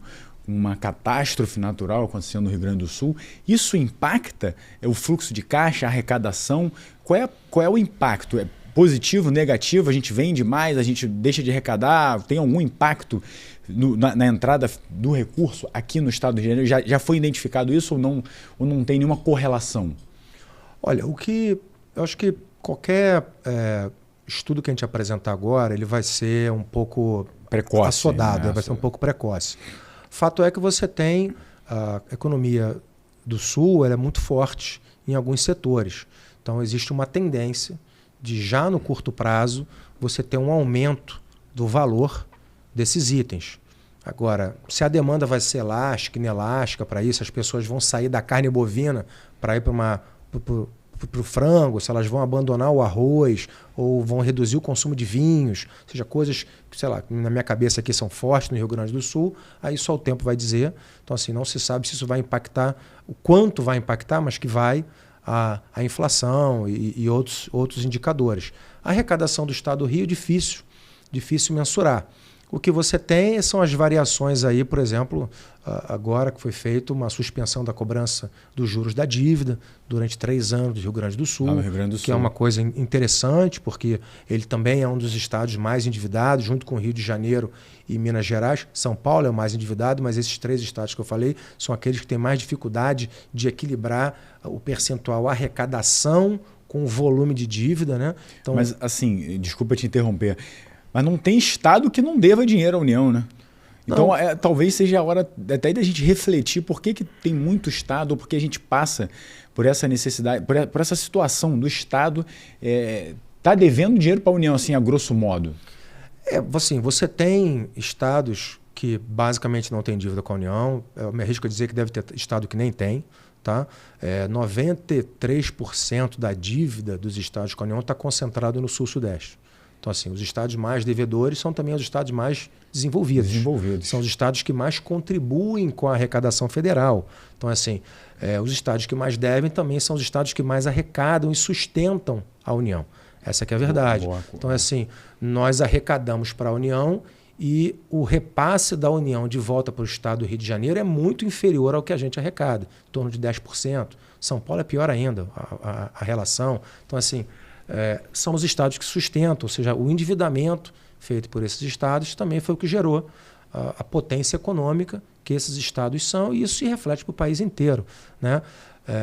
uma catástrofe natural acontecendo no Rio Grande do Sul. Isso impacta o fluxo de caixa, a arrecadação? Qual é o impacto? É positivo, negativo? A gente vende mais, a gente deixa de arrecadar? Tem algum impacto na entrada do recurso aqui no Estado do Rio de Janeiro? Já foi identificado isso ou não tem nenhuma correlação? Olha, eu acho que qualquer estudo que a gente apresentar agora, ele vai ser um pouco precoce, assodado, vai ser um pouco precoce. Fato é que você tem a economia do Sul, ela é muito forte em alguns setores. Então existe uma tendência de já no curto prazo você ter um aumento do valor desses itens. Agora, se a demanda vai ser elástica, inelástica para isso, as pessoas vão sair da carne bovina para ir para o frango, se elas vão abandonar o arroz ou vão reduzir o consumo de vinhos, seja coisas que, sei lá, na minha cabeça aqui são fortes no Rio Grande do Sul, aí só o tempo vai dizer. Então, assim, não se sabe se isso vai impactar, o quanto vai impactar, mas que vai a inflação e outros indicadores. A arrecadação do Estado do Rio é difícil mensurar. O que você tem são as variações aí, por exemplo, agora que foi feita uma suspensão da cobrança dos juros da dívida durante 3 anos do Rio Grande do Sul, que é uma coisa interessante, porque ele também é um dos estados mais endividados, junto com o Rio de Janeiro e Minas Gerais. São Paulo é o mais endividado, mas esses 3 estados que eu falei são aqueles que têm mais dificuldade de equilibrar o percentual arrecadação com o volume de dívida, né? Então, mas assim, desculpa te interromper, mas não tem estado que não deva dinheiro à União, né? Então, talvez seja a hora até da gente refletir por que tem muito estado, ou por que a gente passa por essa necessidade, por essa situação do estado tá devendo dinheiro para a União, assim, a grosso modo. Assim, você tem estados que basicamente não têm dívida com a União. Eu me arrisco a dizer que deve ter estado que nem tem. Tá? 93% da dívida dos estados com a União está concentrado no Sul-Sudeste. Então, assim, os estados mais devedores são também os estados mais desenvolvidos. São os estados que mais contribuem com a arrecadação federal. Então, assim, os estados que mais devem também são os estados que mais arrecadam e sustentam a União. Essa que é a verdade. Então, assim, nós arrecadamos para a União e o repasse da União de volta para o estado do Rio de Janeiro é muito inferior ao que a gente arrecada, em torno de 10%. São Paulo é pior ainda, a relação. Então, assim, são os estados que sustentam, ou seja, o endividamento feito por esses estados também foi o que gerou a potência econômica que esses estados são, e isso se reflete para o país inteiro, né?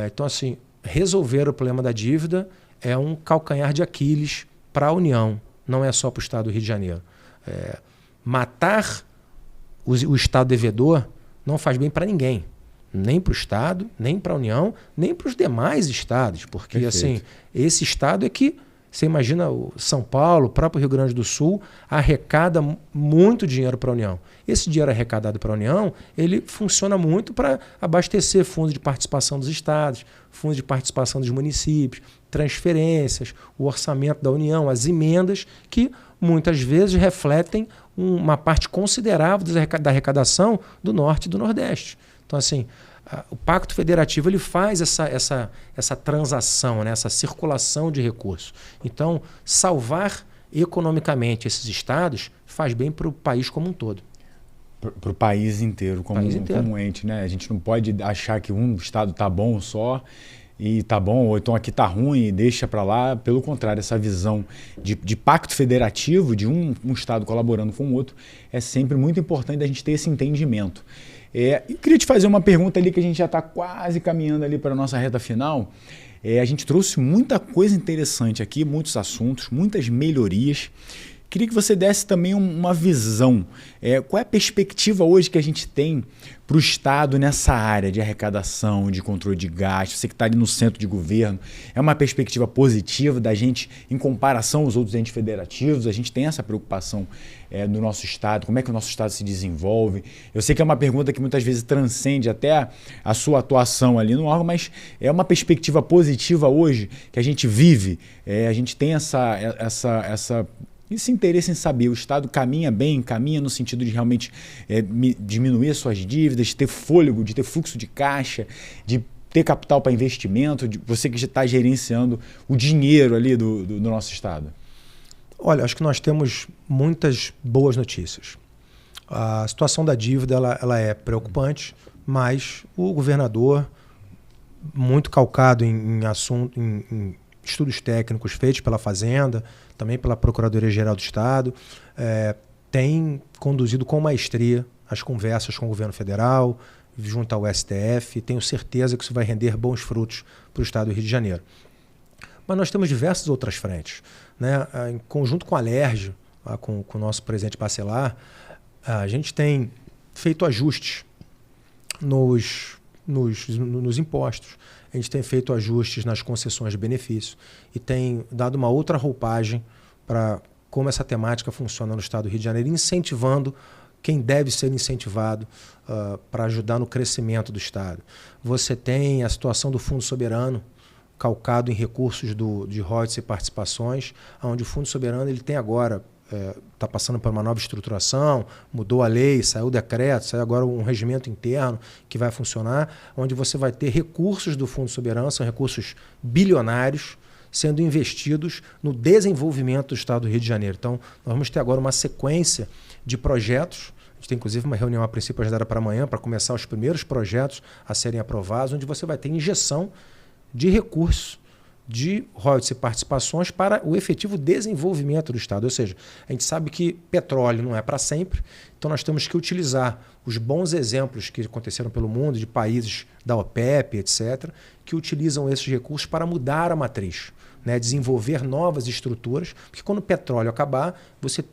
Então, assim, resolver o problema da dívida é um calcanhar de Aquiles para a União, não é só para o estado do Rio de Janeiro. Matar o estado devedor não faz bem para ninguém, nem para o estado, nem para a União, nem para os demais estados, porque assim, esse estado é que, você imagina, o São Paulo, o próprio Rio Grande do Sul, arrecada muito dinheiro para a União. Esse dinheiro arrecadado para a União, ele funciona muito para abastecer fundos de participação dos estados, fundos de participação dos municípios, transferências, o orçamento da União, as emendas, que muitas vezes refletem uma parte considerável da arrecadação do Norte e do Nordeste. Então, assim, O Pacto Federativo ele faz essa transação, né? Essa circulação de recursos. Então, salvar economicamente esses estados faz bem para o país como um todo. Para o país inteiro, como um ente, né? A gente não pode achar que um estado está bom só e está bom, ou então aqui está ruim e deixa para lá. Pelo contrário, essa visão de pacto federativo, de um estado colaborando com o outro, é sempre muito importante a gente ter esse entendimento. Eu queria te fazer uma pergunta ali que a gente já está quase caminhando ali para a nossa reta final. A gente trouxe muita coisa interessante aqui, muitos assuntos, muitas melhorias. Queria que você desse também uma visão. Qual é a perspectiva hoje que a gente tem para o Estado nessa área de arrecadação, de controle de gastos? Você que está ali no centro de governo, é uma perspectiva positiva da gente em comparação aos outros entes federativos? A gente tem essa preocupação do nosso Estado, como é que o nosso Estado se desenvolve? Eu sei que é uma pergunta que muitas vezes transcende até a sua atuação ali no órgão, mas é uma perspectiva positiva hoje que a gente vive? A gente tem esse interesse em saber, o Estado caminha bem, caminha no sentido de realmente diminuir as suas dívidas, de ter fôlego, de ter fluxo de caixa, de ter capital para investimento, de você que já está gerenciando o dinheiro ali do nosso Estado? Olha, acho que nós temos muitas boas notícias. A situação da dívida ela é preocupante, mas o governador, muito calcado em estudos técnicos feitos pela Fazenda, também pela Procuradoria-Geral do Estado, tem conduzido com maestria as conversas com o governo federal, junto ao STF. Tenho certeza que isso vai render bons frutos para o Estado do Rio de Janeiro. Mas nós temos diversas outras frentes, né? Em conjunto com a Alerj, com o nosso presidente Bacelar, a gente tem feito ajustes nos impostos. A gente tem feito ajustes nas concessões de benefício e tem dado uma outra roupagem para como essa temática funciona no Estado do Rio de Janeiro, incentivando quem deve ser incentivado para ajudar no crescimento do Estado. Você tem a situação do Fundo Soberano, calcado em recursos de royalties e participações, onde o Fundo Soberano ele tem agora, está passando por uma nova estruturação, mudou a lei, saiu o decreto, saiu agora um regimento interno que vai funcionar, onde você vai ter recursos do Fundo Soberano, são recursos bilionários, sendo investidos no desenvolvimento do Estado do Rio de Janeiro. Então, nós vamos ter agora uma sequência de projetos. A gente tem, inclusive, uma reunião a princípio agendada para amanhã, para começar os primeiros projetos a serem aprovados, onde você vai ter injeção de recursos de royalties e participações para o efetivo desenvolvimento do Estado. Ou seja, a gente sabe que petróleo não é para sempre, então nós temos que utilizar os bons exemplos que aconteceram pelo mundo, de países da OPEP, etc., que utilizam esses recursos para mudar a matriz, né? Desenvolver novas estruturas, porque quando o petróleo acabar,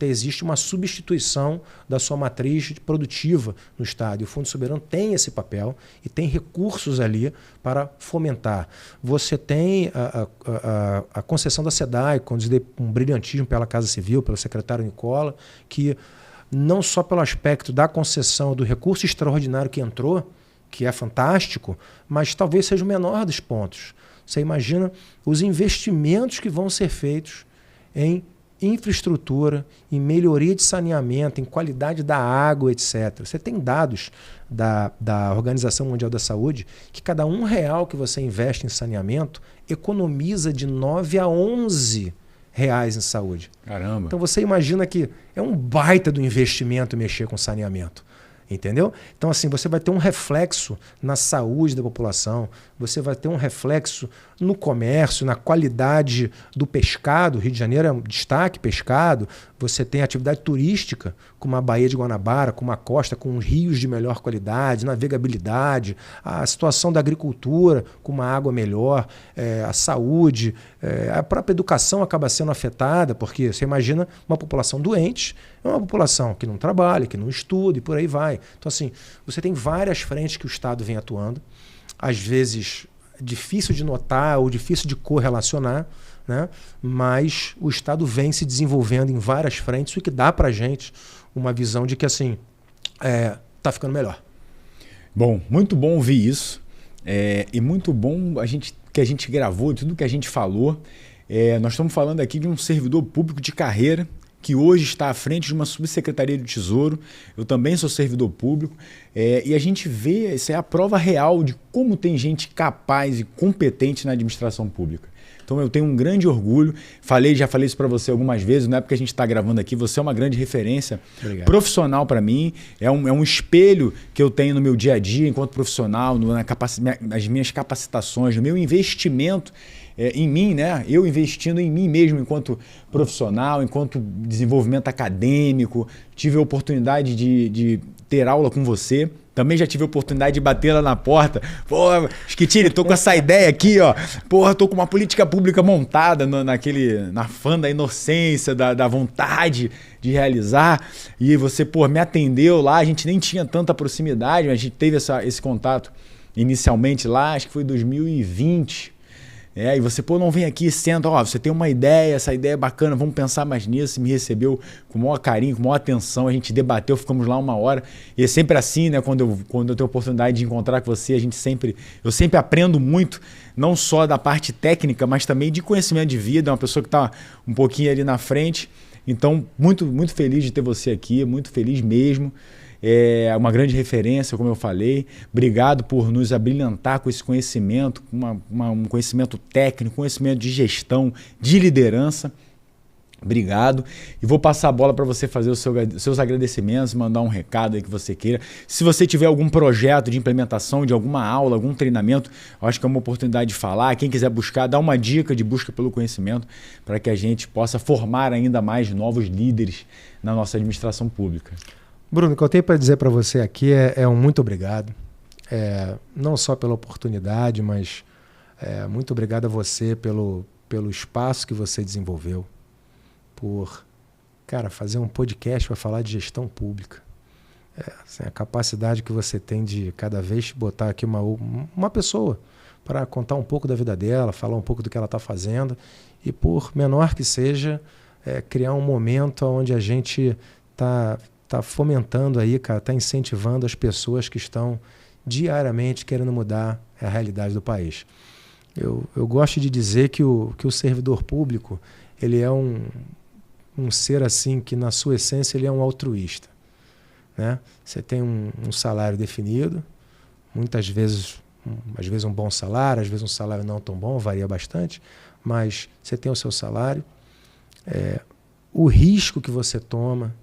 existe uma substituição da sua matriz produtiva no Estado. E o Fundo Soberano tem esse papel e tem recursos ali para fomentar. Você tem a concessão da SEDAI, conduzida com um brilhantismo pela Casa Civil, pelo secretário Nicola, que não só pelo aspecto da concessão do recurso extraordinário que entrou, que é fantástico, mas talvez seja o menor dos pontos. Você imagina os investimentos que vão ser feitos em infraestrutura, em melhoria de saneamento, em qualidade da água, etc. Você tem dados da Organização Mundial da Saúde que cada R$1 que você investe em saneamento economiza de 9 a 11 reais em saúde. Caramba! Então você imagina que é um baita do investimento mexer com saneamento. Entendeu? Então, assim, você vai ter um reflexo na saúde da população, você vai ter um reflexo no comércio, na qualidade do pescado. O Rio de Janeiro é um destaque pescado. Você tem atividade turística, como a Baía de Guanabara, com uma costa com rios de melhor qualidade, navegabilidade, a situação da agricultura com uma água melhor, a saúde, a própria educação acaba sendo afetada, porque você imagina uma população doente, é uma população que não trabalha, que não estuda e por aí vai. Então, assim, você tem várias frentes que o Estado vem atuando, às vezes difícil de notar ou difícil de correlacionar, né? Mas o Estado vem se desenvolvendo em várias frentes, o que dá para a gente uma visão de que assim está ficando melhor. Bom, muito bom ouvir isso. E muito bom que a gente gravou, tudo que a gente falou. Nós estamos falando aqui de um servidor público de carreira que hoje está à frente de uma subsecretaria do Tesouro. Eu também sou servidor público. E a gente vê, isso é a prova real de como tem gente capaz e competente na administração pública. Então eu tenho um grande orgulho, já falei isso para você algumas vezes, não é porque a gente está gravando aqui, você é uma grande referência profissional para mim, é um espelho que eu tenho no meu dia a dia enquanto profissional, nas minhas capacitações, no meu investimento em mim, né? Eu investindo em mim mesmo enquanto profissional, enquanto desenvolvimento acadêmico, tive a oportunidade de ter aula com você. Também já tive a oportunidade de bater lá na porta. Pô, Schettini, tô com essa ideia aqui, ó. Porra, tô com uma política pública montada na fã da inocência, da vontade de realizar. E você, pô, me atendeu lá. A gente nem tinha tanta proximidade, mas a gente teve esse contato inicialmente lá, acho que foi em 2020. E você, pô, não vem aqui, senta, ó, você tem uma ideia, essa ideia é bacana, vamos pensar mais nisso. Me recebeu com o maior carinho, com a maior atenção, a gente debateu, ficamos lá 1 hora. E é sempre assim, né, quando eu tenho a oportunidade de encontrar com você, eu sempre aprendo muito, não só da parte técnica, mas também de conhecimento de vida, é uma pessoa que está um pouquinho ali na frente. Então, muito, muito feliz de ter você aqui, muito feliz mesmo. É uma grande referência, como eu falei. Obrigado por nos abrilhantar com esse conhecimento, um conhecimento técnico, conhecimento de gestão, de liderança. Obrigado. E vou passar a bola para você fazer os seus agradecimentos, mandar um recado aí que você queira. Se você tiver algum projeto de implementação, de alguma aula, algum treinamento, eu acho que é uma oportunidade de falar. Quem quiser buscar, dá uma dica de busca pelo conhecimento para que a gente possa formar ainda mais novos líderes na nossa administração pública. Bruno, o que eu tenho para dizer para você aqui é um muito obrigado. Não só pela oportunidade, mas muito obrigado a você pelo espaço que você desenvolveu. Por, fazer um podcast para falar de gestão pública. Assim, a capacidade que você tem de cada vez botar aqui uma pessoa para contar um pouco da vida dela, falar um pouco do que ela está fazendo e, por menor que seja, criar um momento onde a gente está fomentando aí, está incentivando as pessoas que estão diariamente querendo mudar a realidade do país. Eu gosto de dizer que o servidor público ele é um ser assim que na sua essência ele é um altruísta, né? Você tem um salário definido, muitas vezes, às vezes um bom salário, às vezes um salário não tão bom, varia bastante, mas você tem o seu salário, o risco que você toma,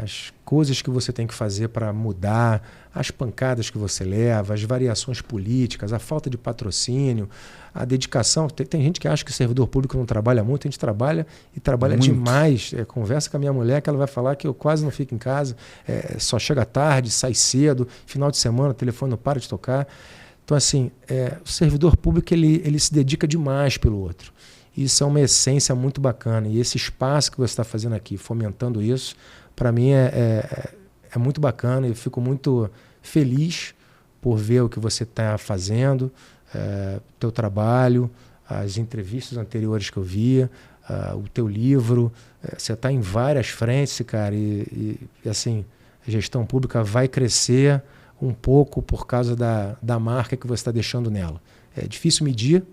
as coisas que você tem que fazer para mudar, as pancadas que você leva, as variações políticas, a falta de patrocínio, a dedicação. Tem gente que acha que o servidor público não trabalha muito, a gente trabalha e trabalha muito. Demais. Conversa com a minha mulher que ela vai falar que eu quase não fico em casa, só chega tarde, sai cedo, final de semana o telefone não para de tocar. Então, assim, o servidor público ele se dedica demais pelo outro. Isso é uma essência muito bacana. E esse espaço que você está fazendo aqui, fomentando isso, para mim é muito bacana. Eu fico muito feliz por ver o que você está fazendo, o teu trabalho, as entrevistas anteriores que eu via, o teu livro. Você está em várias frentes, cara, e assim, a gestão pública vai crescer um pouco por causa da marca que você está deixando nela. É difícil medir,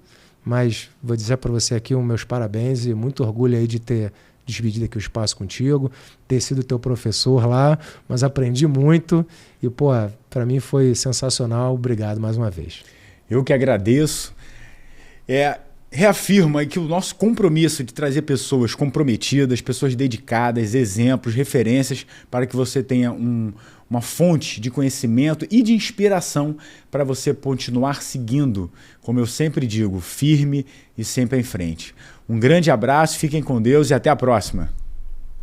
mas vou dizer para você aqui os meus parabéns e muito orgulho aí de ter dividido aqui o espaço contigo, ter sido teu professor lá, mas aprendi muito e, para mim foi sensacional. Obrigado mais uma vez. Eu que agradeço. Reafirmo aí que o nosso compromisso de trazer pessoas comprometidas, pessoas dedicadas, exemplos, referências, para que você tenha uma fonte de conhecimento e de inspiração para você continuar seguindo, como eu sempre digo, firme e sempre em frente. Um grande abraço, fiquem com Deus e até a próxima.